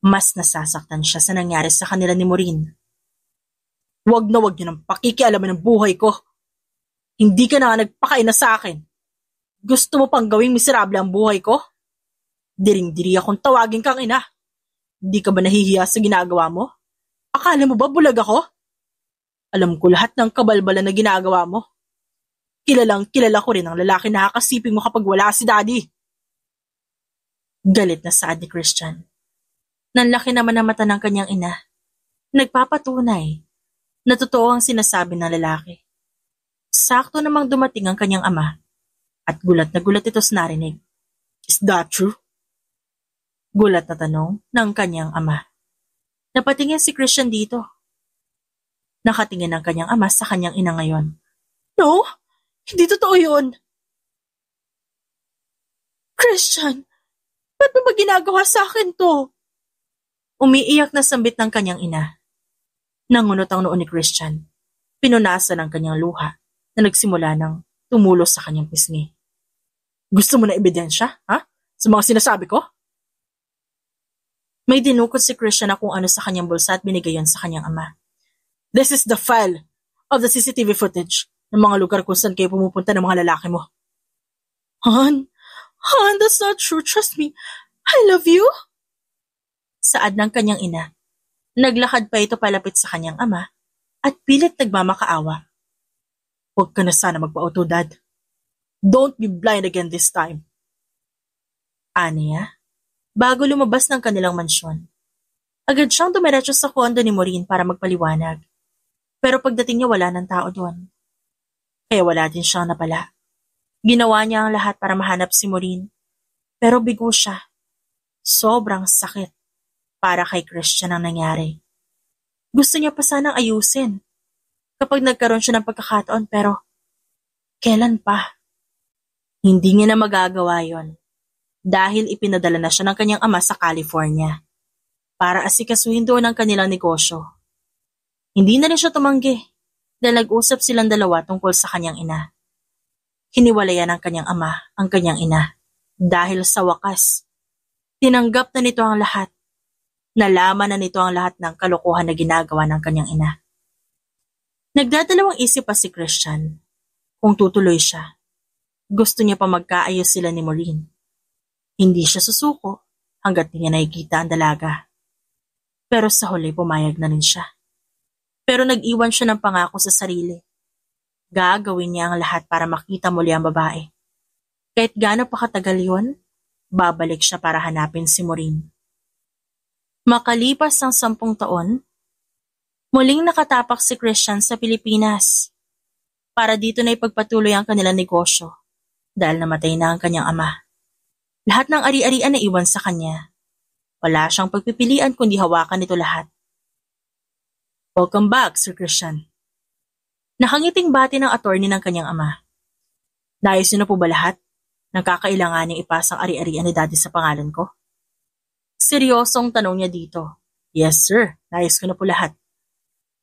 Mas nasasaktan siya sa nangyari sa kanila ni Maureen. Wag niyo nang pakikialaman ng buhay ko. Hindi ka na nagpakaina sa akin. Gusto mo pang gawing miserable ang buhay ko? Diring-diri akong tawagin kang ina. Hindi ka ba nahihiya sa ginagawa mo? Akala mo ba bulag ako? Alam ko lahat ng kabalbalan na ginagawa mo. Kilala ko rin ang lalaki na kakasiping mo kapag wala si Daddy. Galit na saad ni Christian. Nanlaki naman ang mata ng kanyang ina. Nagpapatunay na totoo ang sinasabi ng lalaki. Sakto namang dumating ang kanyang ama at gulat na gulat ito sa narinig. Is that true? Gulat na tanong ng kanyang ama. Napatingin si Christian dito. Nakatingin ang kanyang ama sa kanyang ina ngayon. No, hindi totoo yun. Christian, ba't mo ba ginagawa sa akin to? Umiiyak na sambit ng kanyang ina. Nangunot ang noo ni Christian. Pinunasan ang kanyang luha na nagsimula ng tumulos sa kanyang pisngi. Gusto mo na ebidensya, ha? Sa mga sinasabi ko? May dinukot si Christian na kung ano sa kanyang bulsa at binigay yon sa kanyang ama. This is the file of the CCTV footage ng mga lugar kung saan kayo pumupunta ng mga lalaki mo. Han, that's not true. Trust me. I love you. Saad ng kanyang ina. Naglakad pa ito palapit sa kanyang ama at pilit nagmamakaawa. Huwag ka na sana magpa-auto, Dad. Don't be blind again this time. Aniya, bago lumabas ng kanilang mansyon, agad siyang dumiretso sa kondo ni Maureen para magpaliwanag. Pero pagdating niya wala ng tao doon. Kaya wala din siyang napala. Ginawa niya ang lahat para mahanap si Maureen. Pero bigo siya. Sobrang sakit para kay Christian ang nangyari. Gusto niya pa sanang ayusin kapag nagkaroon siya ng pagkakataon pero kailan pa? Hindi niya na magagawa yon dahil ipinadala na siya ng kanyang ama sa California para asikasuhin doon ang kanilang negosyo. Hindi na rin siya tumanggi dahil nag-usap silang dalawa tungkol sa kanyang ina. Hiniwalayan ng kanyang ama ang kanyang ina dahil sa wakas, tinanggap na nito ang lahat. Nalaman na nito ang lahat ng kalokohan na ginagawa ng kanyang ina. Nagdadalawang isip pa si Christian kung tutuloy siya. Gusto niya pa magkaayos sila ni Maureen. Hindi siya susuko hanggat niya nakikita ang dalaga. Pero sa huli pumayag na rin siya. Pero nag-iwan siya ng pangako sa sarili. Gagawin niya ang lahat para makita muli ang babae. Kahit gaano pa katagal yun, babalik siya para hanapin si Maureen. Makalipas ang 10 taon, muling nakatapak si Christian sa Pilipinas para dito na ipagpatuloy ang kanilang negosyo dahil namatay na ang kanyang ama. Lahat ng ari-arian na iwan sa kanya. Wala siyang pagpipilian kundi hawakan ito lahat. Welcome back, Sir Christian. Nakangiting bati ng attorney ng kanyang ama. Nayos niyo na po ba lahat? Nakakailanganing ipasa ang ari-arian ni Daddy sa pangalan ko? Seryosong tanong niya dito. Yes, sir. Nayos ko na po lahat.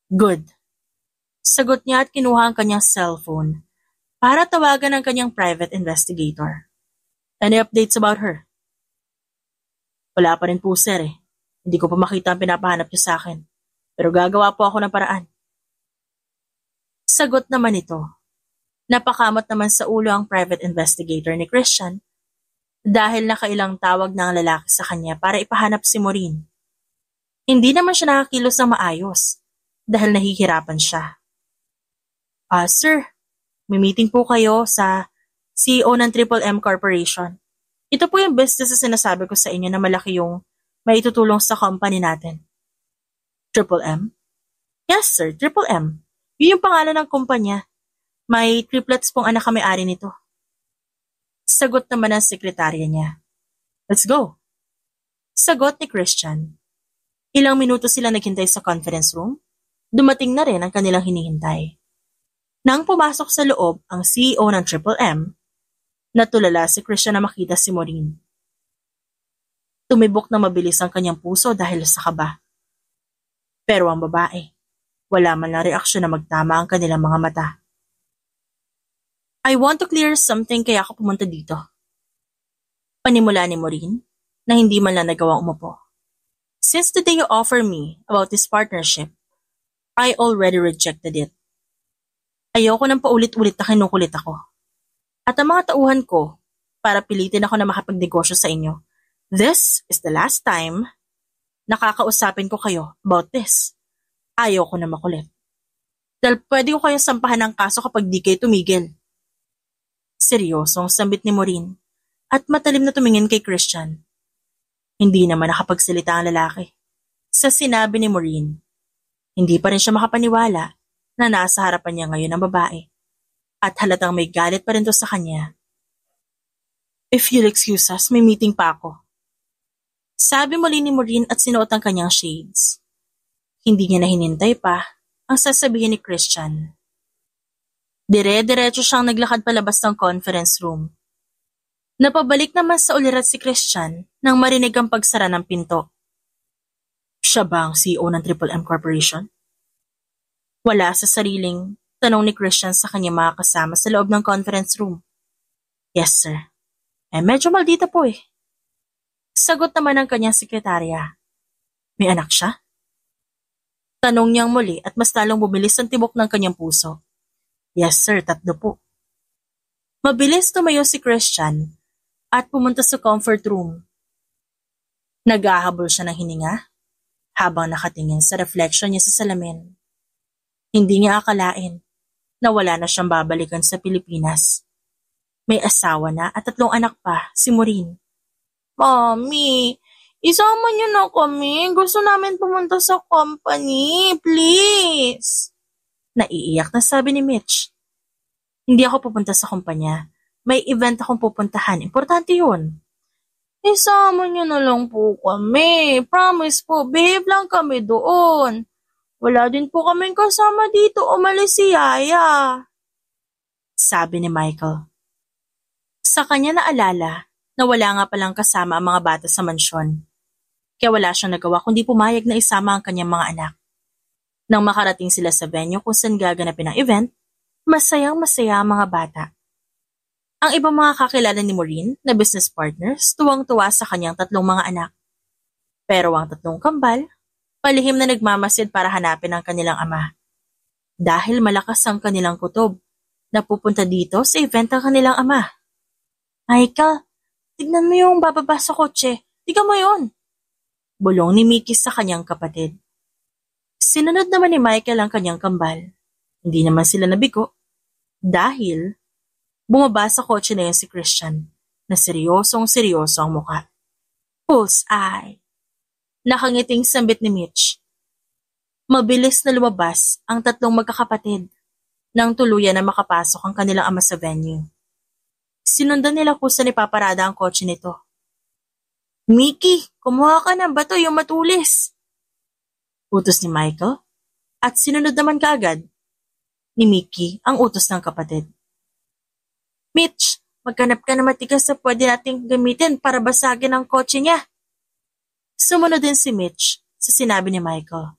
Good. Sagot niya at kinuha ang kanyang cellphone para tawagan ang kanyang private investigator. Any updates about her? Wala pa rin po, sir eh. Hindi ko pa makita ang pinapahanap niyo sa akin. Pero gagawa po ako ng paraan. Sagot naman ito. Napakamot naman sa ulo ang private investigator ni Christian dahil nakailang tawag na ang lalaki sa kanya para ipahanap si Maureen. Hindi naman siya nakakilos ng maayos dahil nahihirapan siya. Sir, may meeting po kayo sa CEO ng Triple M Corporation. Ito po yung business na sinasabi ko sa inyo na malaki yung maitutulong sa company natin. Triple M? Yes sir, Triple M. Yun yung pangalan ng kumpanya. May triplets pong anak kami-ari nito. Sagot naman ng sekretarya niya. Let's go. Sagot ni Christian. Ilang minuto sila naghintay sa conference room. Dumating na rin ang kanilang hinihintay. Nang pumasok sa loob ang CEO ng Triple M, natulala si Christian na makita si Maureen. Tumibok na mabilis ang kanyang puso dahil sa kaba. Pero ang babae, wala man na reaksyon na magtama ang kanilang mga mata. I want to clear something kaya ako pumunta dito. Panimula ni Maureen na hindi man lang nagawang umupo. Since the day you offer me about this partnership, I already rejected it. Ayoko nang paulit-ulit na kinukulit ako. At ang mga tauhan ko, para pilitin ako na makapagnegosyo sa inyo, this is the last time nakakausapin ko kayo about this. Ayoko na makulit. Dahil pwede ko kayong sampahan ng kaso kapag di kayo tumigil. Seryosong sambit ni Maureen at matalim na tumingin kay Christian. Hindi naman nakapagsalita ang lalaki. Sa sinabi ni Maureen, hindi pa rin siya makapaniwala na nasa harapan niya ngayon ang babae at halatang may galit pa rin to sa kanya. If you'll excuse us, may meeting pa ako. Sabi muli ni Maureen at sinuot ang kanyang shades. Hindi niya na hinintay pa ang sasabihin ni Christian. Dire-diretso siyang naglakad palabas ng conference room. Napabalik naman sa ulirat si Christian nang marinig ang pagsara ng pinto. Siya ba ang CEO ng Triple M Corporation? Wala sa sariling tanong ni Christian sa kanyang mga kasama sa loob ng conference room. Yes, sir. Medyo maldita po eh. Sagot naman ng kanyang sekretarya. May anak siya? Tanong niyang muli at mas lalong bumilis ang tibok ng kanyang puso. Yes, sir. 3 po. Mabilis tumayo si Christian at pumunta sa comfort room. Nag-ahabol siya ng hininga habang nakatingin sa reflection niya sa salamin. Hindi niya akalain na wala na siyang babalikan sa Pilipinas. May asawa na at 3 anak pa, si Maureen. Mommy, isama niyo na kami. Gusto namin pumunta sa company, please. Naiiyak na sabi ni Mitch. Hindi ako pupunta sa kumpanya. May event akong pupuntahan. Importante yun. Isama niyo na lang po kami. Promise po, behave lang kami doon. Wala din po kaming kasama dito. Umalis si Yaya. Sabi ni Michael. Sa kanya naalala na wala nga palang kasama ang mga bata sa mansyon. Kaya wala siyang nagawa kundi pumayag na isama ang kanyang mga anak. Nang makarating sila sa venue kung saan gaganapin ang event, masayang-masaya ang mga bata. Ang ibang mga kakilala ni Maureen na business partners tuwang-tuwa sa kanyang 3 mga anak. Pero ang 3 kambal, palihim na nagmamasid para hanapin ang kanilang ama. Dahil malakas ang kanilang kutob na pupunta dito sa event ang kanilang ama. Michael, tignan mo yung bababa sa kotse. Tignan mo yun. Bulong ni Mickey sa kanyang kapatid. Sinunod naman ni Michael ang kanyang kambal. Hindi naman sila nabigo. Dahil bumaba sa kotse na yun si Christian na seryosong-seryoso ang mukha. Bullseye. Nakangiting sambit ni Mitch. Mabilis na lumabas ang 3 magkakapatid nang tuluyan na makapasok ang kanilang ama sa venue. Sinundan nila kung saan ipaparada ang kotse nito. Mickey, kumuha ka ng bato yung matulis. Utos ni Michael at sinunod naman kaagad ni Mickey ang utos ng kapatid. Mitch, maghanap ka na matigas na pwede nating gamitin para basagin ang kotse niya. Sumunod din si Mitch sa sinabi ni Michael.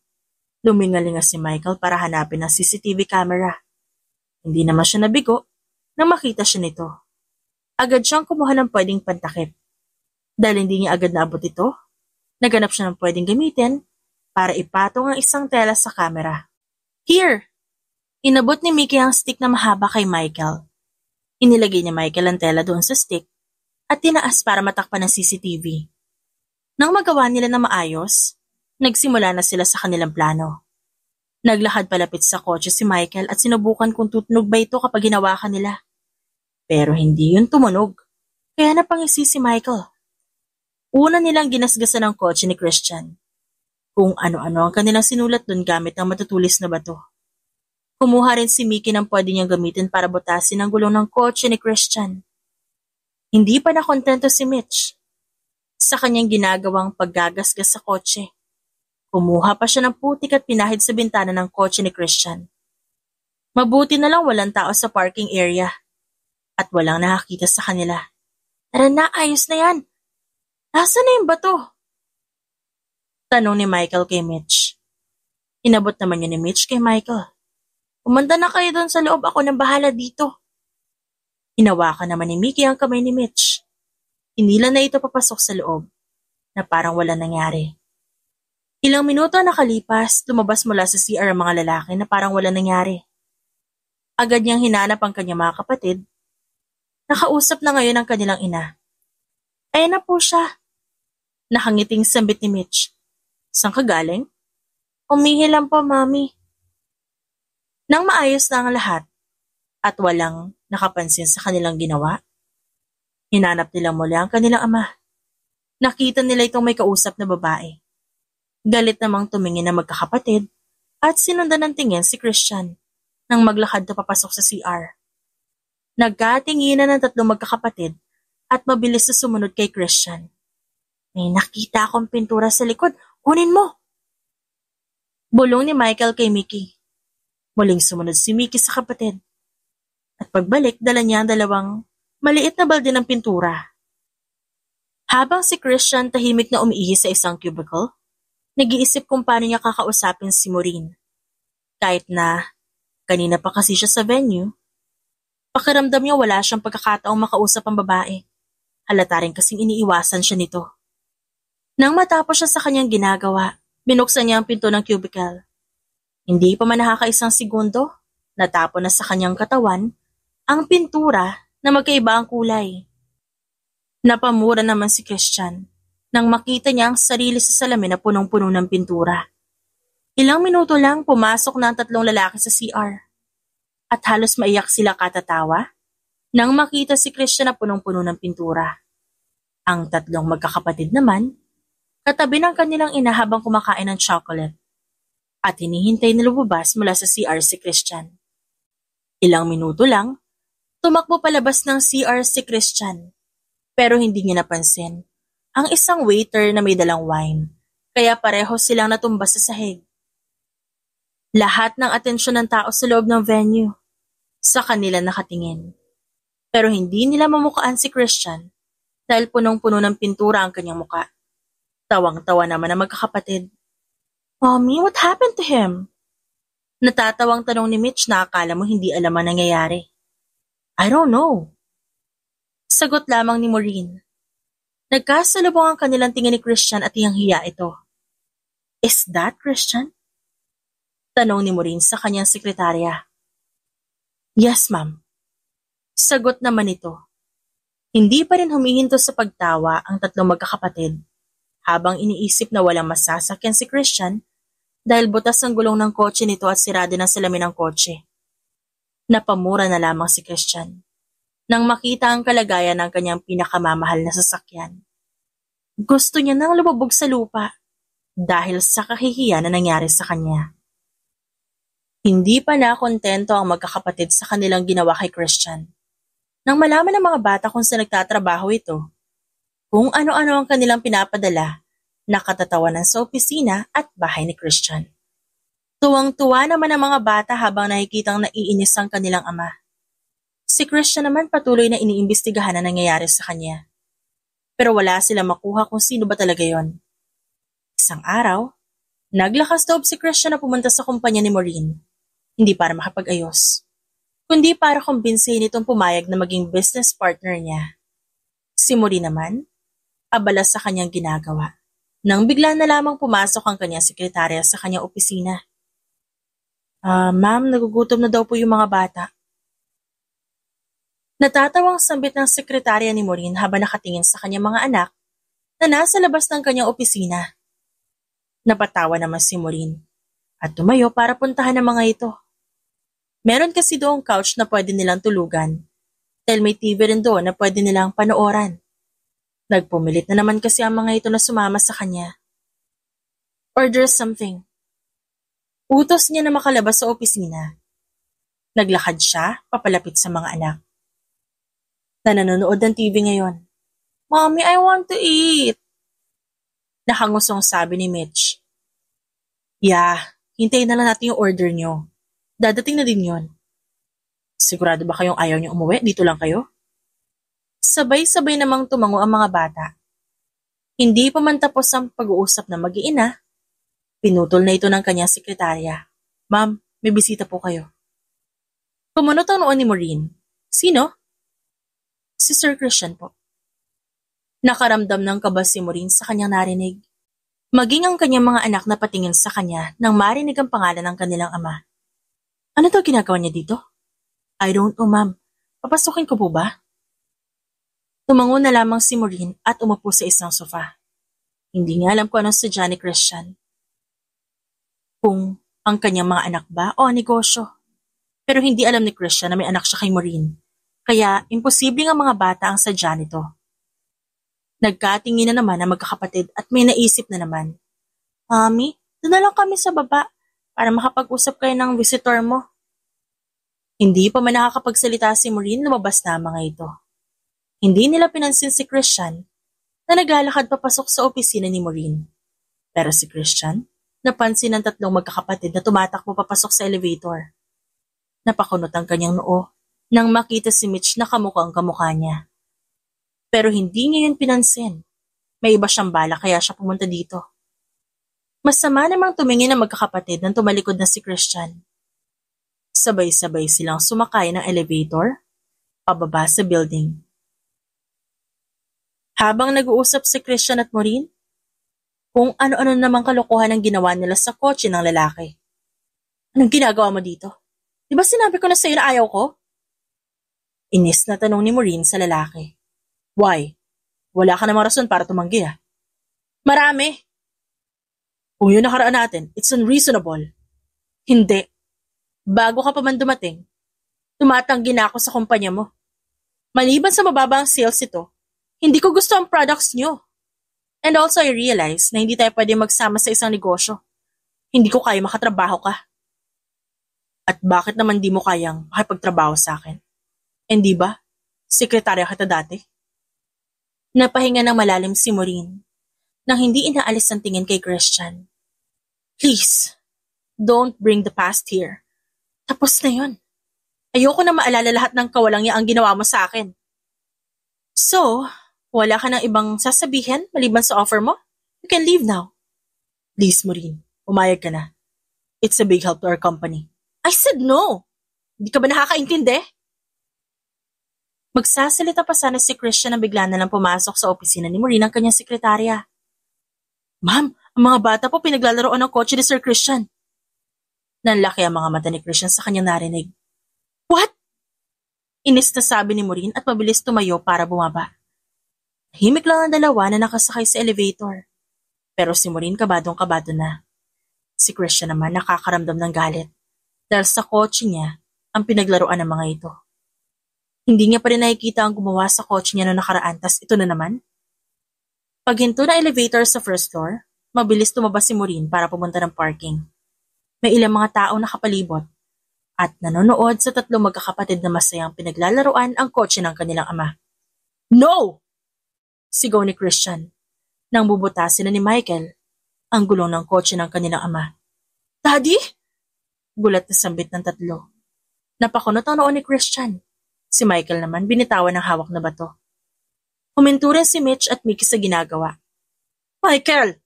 Lumingalinga si Michael para hanapin ang CCTV camera. Hindi naman siya nabigo nang makita siya nito. Agad siyang kumuha ng pwedeng pantakip. Dahil hindi niya agad naabot ito, naganap siya ng pwedeng gamitin para ipatong ang isang tela sa camera. Here! Inabot ni Mickey ang stick na mahaba kay Michael. Inilagay ni Michael ang tela doon sa stick at tinaas para matakpan ng CCTV. Nang magawa nila na maayos, nagsimula na sila sa kanilang plano. Naglakad palapit sa kotse si Michael at sinubukan kung tutunog ba ito kapag hinawakan nila. Pero hindi yun tumunog, kaya napangisi si Michael. Una nilang ginasgasan ang kotse ni Christian. Kung ano-ano ang kanilang sinulat doon gamit ang matutulis na bato. Kumuha rin si Mickey ng pwede niyang gamitin para butasin ang gulong ng kotse ni Christian. Hindi pa nakontento si Mitch. sa kanyang ginagawang paggagasgas sa kotse. Kumuha pa siya ng putik at pinahid sa bintana ng kotse ni Christian. Mabuti na lang walang tao sa parking area at walang nakakita sa kanila. Tara na, ayos na yan. Nasaan na yung bato? Tanong ni Michael kay Mitch. Inabot naman yun ni Mitch kay Michael. Umanda na kayo doon sa loob, ako nang bahala dito. Hinawakan naman ni Mickey ang kamay ni Mitch. Hinila na ito papasok sa loob, na parang wala nangyari. Ilang minuto nakalipas, lumabas mula sa CR ang mga lalaki na parang wala nangyari. Agad niyang hinanap ang kanyang mga kapatid. Nakausap na ngayon ang kanilang ina. Ayan na po siya. Nakangiting sambit ni Mitch. Saan ka galing? Umihi lang po, Mami. Nang maayos na ang lahat at walang nakapansin sa kanilang ginawa, hinanap nila muli ang kanilang ama. Nakita nila itong may kausap na babae. Galit namang tumingin na magkakapatid at sinundan ng tingin si Christian nang maglakad na papasok sa CR. Nagkatinginan ng tatlong magkakapatid at mabilis na sumunod kay Christian. May nakita akong pintura sa likod, kunin mo! Bulong ni Michael kay Mickey. Muling sumunod si Mickey sa kapatid. At pagbalik, dala niya ang dalawang maliit na balde ng pintura. Habang si Christian tahimik na umiihi sa isang cubicle, nag-iisip kung paano niya kakausapin si Maureen. Kahit na kanina pa kasi siya sa venue, pakiramdam niya wala siyang pagkakataong makausap ang babae. Halata rin kasing iniiwasan siya nito. Nang matapos siya sa kanyang ginagawa, binuksan niya ang pinto ng cubicle. Hindi pa man nakakaisang segundo, natapon na sa kanyang katawan ang pintura na magkaiba ang kulay. Napamura naman si Christian nang makita niya ang sarili sa salamin na punong-puno ng pintura. Ilang minuto lang pumasok na ang tatlong lalaki sa CR. At halos maiyak sila katatawa nang makita si Christian na punong-puno ng pintura. Ang tatlong magkakapatid naman, katabi ng kanilang ina habang kumakain ng chocolate. At hinihintay na lumabas mula sa CR si Christian. Ilang minuto lang, tumakbo palabas ng CR si Christian. Pero hindi niya napansin ang isang waiter na may dalang wine, kaya pareho silang natumba sa sahig. Lahat ng atensyon ng tao sa loob ng venue sa kanila nakatingin. Pero hindi nila mamukaan si Christian dahil punong-puno ng pintura ang kanyang muka. Tawang-tawa naman ang magkakapatid. Mommy, what happened to him? Natatawang tanong ni Mitch na akala mo hindi alam ang nangyayari. I don't know. Sagot lamang ni Maureen. Nagkasalubong ang kanilang tingin ni Christian at hiyang-hiya ito. Is that Christian? Tanong ni Maureen sa kanyang sekretarya. Yes, ma'am. Sagot naman ito. Hindi pa rin humihinto sa pagtawa ang tatlong magkakapatid habang iniisip na walang masasakyan si Christian dahil butas ang gulong ng kotse nito at sirado ng salamin ng kotse. Napamura na lamang si Christian nang makita ang kalagayan ng kanyang pinakamamahal na sasakyan. Gusto niya nang lumubog sa lupa dahil sa kahihiyan na nangyari sa kanya. Hindi pa nakontento ang magkakapatid sa kanilang ginawa kay Christian. Nang malaman ng mga bata kung saan nagtatrabaho ito, kung ano-ano ang kanilang pinapadala, nakatatawanan sa opisina at bahay ni Christian. Tuwang-tuwa naman ang mga bata habang nakikitang naiinis ang kanilang ama. Si Christian naman patuloy na iniimbestigahan na nangyayari sa kanya. Pero wala silang makuha kung sino ba talaga yon. Isang araw, naglakas loob si Christian na pumunta sa kumpanya ni Maureen, hindi para makapag-ayos, kundi para kumbinsihin itong pumayag na maging business partner niya. Si Maureen naman, abala sa kanyang ginagawa, nang bigla na lamang pumasok ang kanyang sekretarya sa kanyang opisina. Ma'am, nagugutom na daw po yung mga bata. Natatawang sambit ng sekretarya ni Maureen habang nakatingin sa kanyang mga anak na nasa labas ng kanyang opisina. Napatawa naman si Maureen at tumayo para puntahan ang mga ito. Meron kasi doong couch na pwede nilang tulugan dahil may TV rin doon na pwede nilang panooran. Nagpumilit na naman kasi ang mga ito na sumama sa kanya. Order something. Utos niya na makalabas sa opisina. Naglakad siya papalapit sa mga anak na nanonood ng TV ngayon. Mommy, I want to eat. Nakangusong sabi ni Mitch. Yeah, hintayin na lang natin yung order nyo. Dadating na din yon. Sigurado ba kayong ayaw nyo umuwi? Dito lang kayo? Sabay-sabay namang tumango ang mga bata. Hindi pa man tapos ang pag-uusap na mag-iina, pinutol na ito ng kanyang sekretarya. Ma'am, may bisita po kayo. Kumunot ang noon ni Maureen. Sino? Si Sir Christian po. Nakaramdam ng kaba si Maureen sa kanyang narinig. Maging ang kanyang mga anak na patingin sa kanya nang marinig ang pangalan ng kanilang ama. Ano daw ginagawa niya dito? I don't know, ma'am. Papasukin ko po ba? Tumango na lamang si Maureen at umupo sa isang sofa. Hindi niya alam kung anong sadya ni Christian. Kung ang kanyang mga anak ba o ang negosyo. Pero hindi alam ni Christian na may anak siya kay Maureen. Kaya imposibleng ang mga bata ang sadya nito. Nagkatingin na naman ang magkakapatid at may naisip na naman. Mami, doon na lang kami sa baba para makapag-usap kayo ng visitor mo. Hindi pa man nakakapagsalita si Maureen, lumabas na ang mga ito. Hindi nila pinansin si Christian na naglalakad papasok sa opisina ni Maureen. Pero si Christian, napansin ng tatlong magkakapatid na tumatakbo papasok sa elevator. Napakunot ang kanyang noo nang makita si Mitch na kamukhang kamukha niya. Pero hindi niya yun pinansin. May iba siyang bala kaya siya pumunta dito. Masama namang tumingin ang magkakapatid nang tumalikod na si Christian. Sabay-sabay silang sumakay ng elevator, pababa sa building. Habang nag-uusap si Christian at Maureen, kung ano-ano namang kalokohan ang ginawa nila sa kotse ng lalaki. Anong ginagawa mo dito? Di ba sinabi ko na sa'yo na ayaw ko? Inis na tanong ni Maureen sa lalaki. Why? Wala ka namang rason para tumanggi ah. Marami. Kung yun nakaraan natin, it's unreasonable. Hindi. Bago ka pa man dumating, tumatanggi na ako sa kumpanya mo. Maliban sa mababa ang sales ito, hindi ko gusto ang products nyo. And also I realize na hindi tayo pwede magsama sa isang negosyo. Hindi ko kaya makatrabaho ka. At bakit naman di mo kayang makipagtrabaho sa akin? Hindi ba? Sekretarya kita dati. Napahinga ng malalim si Maureen nang hindi inaalis ang tingin kay Christian. Please, don't bring the past here. Tapos na yun. Ayoko na maalala lahat ng kawalang ang ginawa mo sa akin. So, wala ka ng ibang sasabihin maliban sa offer mo? You can leave now. Please, Maureen, umayag ka na. It's a big help to our company. I said no! Hindi ka ba nakakaintindi? Magsasalita pa sana si Christian na bigla na lang pumasok sa opisina ni Maureen ang kanyang sekretarya. Ma'am, ang mga bata po pinaglalaroan ng kotse ni Sir Christian. Nanlaki ang mga mata ni Christian sa kanyang narinig. What? Inis na sabi ni Maureen at mabilis tumayo para bumaba. Himik lang ang dalawa na nakasakay sa elevator. Pero si Maureen kabadong-kabado na. Si Christian naman nakakaramdam ng galit dahil sa kotse niya ang pinaglaruan ng mga ito. Hindi niya pa rin nakikita ang gumawa sa kotse niya noong nakaraan, tas ito na naman. Paghinto na elevator sa first floor, mabilis tumabas si Maureen para pumunta ng parking. May ilang mga tao nakapalibot at nanonood sa tatlong magkakapatid na masayang pinaglalaruan ang kotse ng kanilang ama. No! Sigaw ni Christian nang bubutasin na ni Michael ang gulong ng kotse ng kanilang ama. Daddy? Gulat na sambit ng tatlo. Napakunot ang noon ni Christian. Si Michael naman binitawan ng hawak na bato. Huminto rin si Mitch at Mickey sa ginagawa. Michael!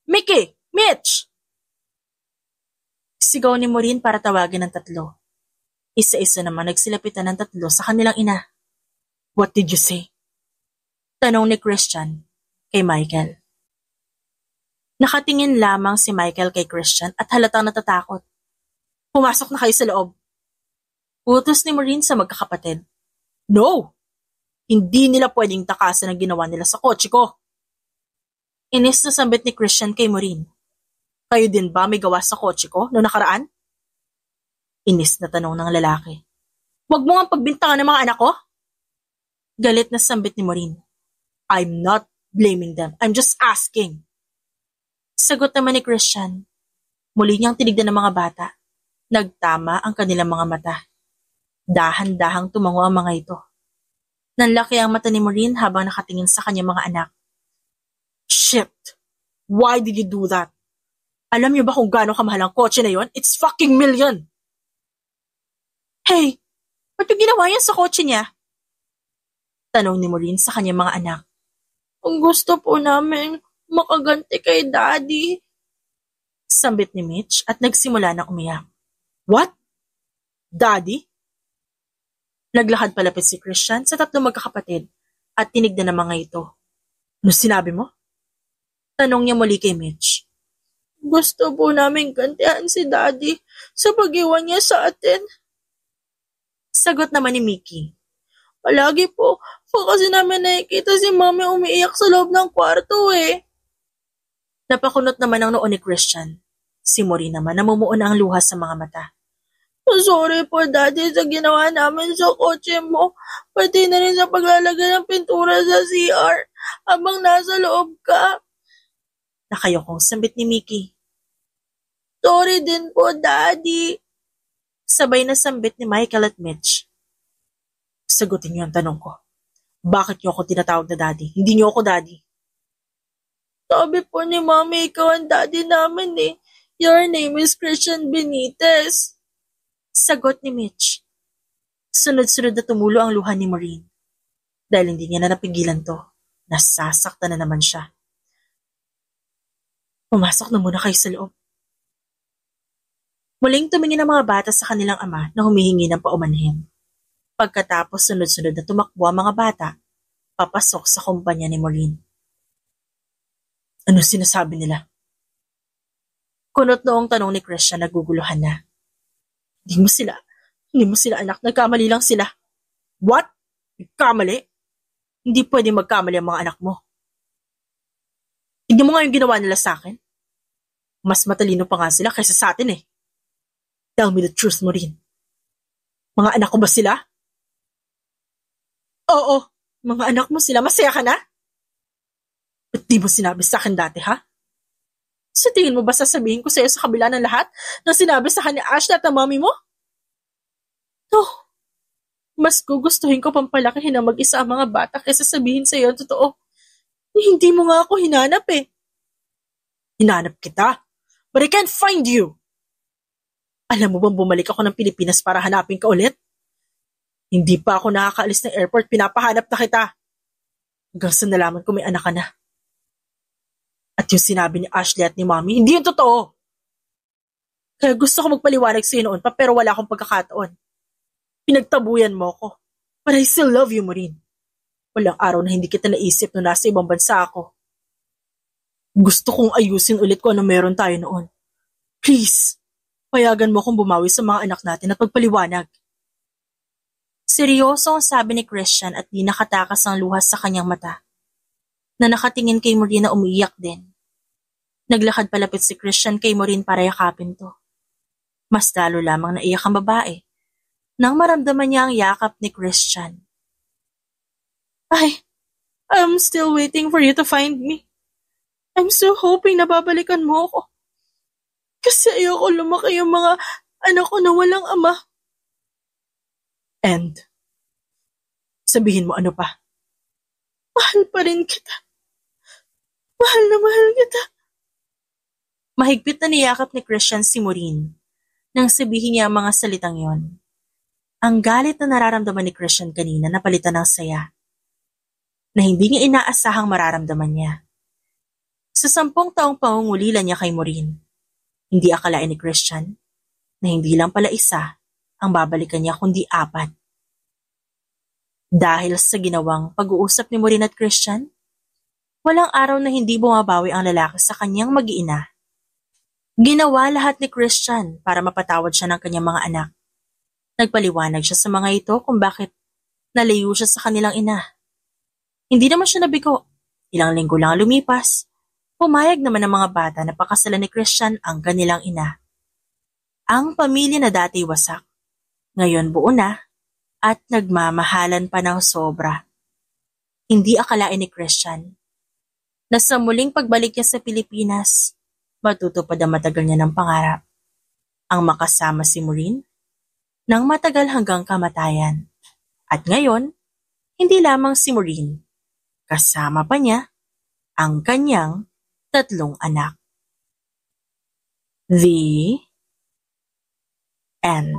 Mickey! Mitch! Sigaw ni Maureen para tawagin ng tatlo. Isa-isa naman nagsilapitan ng tatlo sa kanilang ina. What did you say? Tanong ni Christian kay Michael. Nakatingin lamang si Michael kay Christian at halatang natatakot. Pumasok na kayo sa loob. Utos ni Maureen sa magkakapatid. No! Hindi nila pwedeng takasan ang ginawa nila sa kotse ko. Inis na sambit ni Christian kay Maureen. Kayo din ba may gawa sa kotse ko noong nakaraan? Inis na tanong ng lalaki. Huwag mo nga pagbintangan ng mga anak ko? Galit na sambit ni Maureen. I'm not blaming them. I'm just asking. Sagot naman ni Christian. Muli niyang tinignan ng mga bata. Nagtama ang kanilang mga mata. Dahan-dahang tumango ang mga ito. Nanlaki ang mata ni Maureen habang nakatingin sa kanyang mga anak. Shit! Why did you do that? Alam niyo ba kung gaano kamahal ang kotse na yon? It's fucking million! Hey, ba't yung ginawa yan sa kotse niya? Tanong ni Maureen sa kanyang mga anak. Ang gusto po namin makaganti kay Daddy. Sambit ni Mitch at nagsimula ng umiyak. What? Daddy? Naglakad palapit si Christian sa tatlong magkakapatid at tinignan ng mga ito. Ano sinabi mo? Tanong niya muli kay Mitch. Gusto po namin gantihan si Daddy sa pag-iwan niya sa atin. Sagot naman ni Mickey. Palagi po kasi namin nakikita si Mami umiiyak sa loob ng kwarto eh. Napakunot naman ang noo ni Christian. Si Maureen naman namumuo na ang luha sa mga mata. Sorry po Daddy sa ginawa namin sa kotse mo. Pati na rin sa paglalagay ng pintura sa CR habang nasa loob ka. Nakayokong sambit ni Mickey. Sorry din po Daddy. Sabay na sambit ni Michael at Mitch. Sagutin niyo ang tanong ko. Bakit niyo ako tinatawag na Daddy? Hindi niyo ako Daddy. Sabi po ni Mami, ikaw ang Daddy namin eh. Your name is Christian Benitez. Sagot ni Mitch. Sunod-sunod na tumulo ang luha ni Maureen. Dahil hindi niya na napigilan to, nasasaktan na naman siya. Pumasok na muna kayo sa loob. Muling tumingin ang mga bata sa kanilang ama na humihingi ng paumanhin. Pagkatapos sunod-sunod na tumakbo ang mga bata, papasok sa kumpanya ni Maureen. Ano sinasabi nila? Kunot noong tanong ni Christian, naguguluhan na. Hindi mo sila anak, nagkamali lang sila. What? Nagkamali? Hindi pwede magkamali ang mga anak mo. Tignan mo nga yung ginawa nila sa akin. Mas matalino pa nga sila kaysa sa atin eh. Tell me the truth, Maureen. Mga anak ko ba sila? Oo, mga anak mo sila. Masaya ka na? Ba't di mo sinabi sa akin dati, ha? Sa tingin mo ba sasabihin ko sa'yo sa kabila ng lahat na sinabi sa akin ni Ashley at ang mami mo? No. Mas gugustuhin ko pampalakihin ang mag-isa ang mga bata kaysa sabihin sa'yo ang totoo. Hindi mo nga ako hinanap eh. Hinanap kita? But I can't find you. Alam mo bang bumalik ako ng Pilipinas para hanapin ka ulit? Hindi pa ako nakakaalis ng airport, pinapahanap na kita. Hanggang sa nalaman ko may anak ka na. At yung sinabi ni Ashley at ni Mommy, hindi yung totoo. Kaya gusto ko magpaliwanag sa'yo noon pa pero wala akong pagkakataon. Pinagtabuyan mo ako. But I still love you, Maureen. Walang araw na hindi kita naisip nung nasa ibang bansa ako. Gusto kong ayusin ulit kung ano meron tayo noon. Please, payagan mo akong bumawi sa mga anak natin at magpaliwanag. Seryoso ang sabi ni Christian at di nakatakas ang luha sa kanyang mata. Na nakatingin kay Maureen na umiiyak din. Naglakad palapit si Christian kay Maureen para yakapin to. Mas lalo lamang naiyak ang babae nang maramdaman niya ang yakap ni Christian. I'm still waiting for you to find me. I'm so hoping na babalikan mo ako. Kasi ayoko lumaki yung mga anak ko na walang ama. And, sabihin mo ano pa? Mahal pa rin kita. Mahal na mahal kita. Mahigpit na niyakap ni Christian si Maureen nang sabihin niya ang mga salitang yon. Ang galit na nararamdaman ni Christian kanina napalitan ng saya na hindi niya inaasahang mararamdaman niya. Sa 10 taong pangungulila niya kay Maureen, hindi akalain ni Christian na hindi lang pala isa ang babalikan niya kundi 4. Dahil sa ginawang pag-uusap ni Maureen at Christian, walang araw na hindi bumabawi ang lalaki sa kanyang mag-iina. Ginawa lahat ni Christian para mapatawad siya ng kanyang mga anak. Nagpaliwanag siya sa mga ito kung bakit nalayo siya sa kanilang ina. Hindi naman siya nabigo. Ilang linggo lang lumipas. Pumayag naman ng mga bata na pakasalan ni Christian ang kanilang ina. Ang pamilya na dati wasak, ngayon buo na at nagmamahalan pa ng sobra. Hindi akalain ni Christian na sa muling pagbalik niya sa Pilipinas, matutupad ang matagal niya ng pangarap. Ang makasama si Maureen nang matagal hanggang kamatayan. At ngayon, hindi lamang si Maureen, kasama pa niya ang kanyang 3 anak. The end.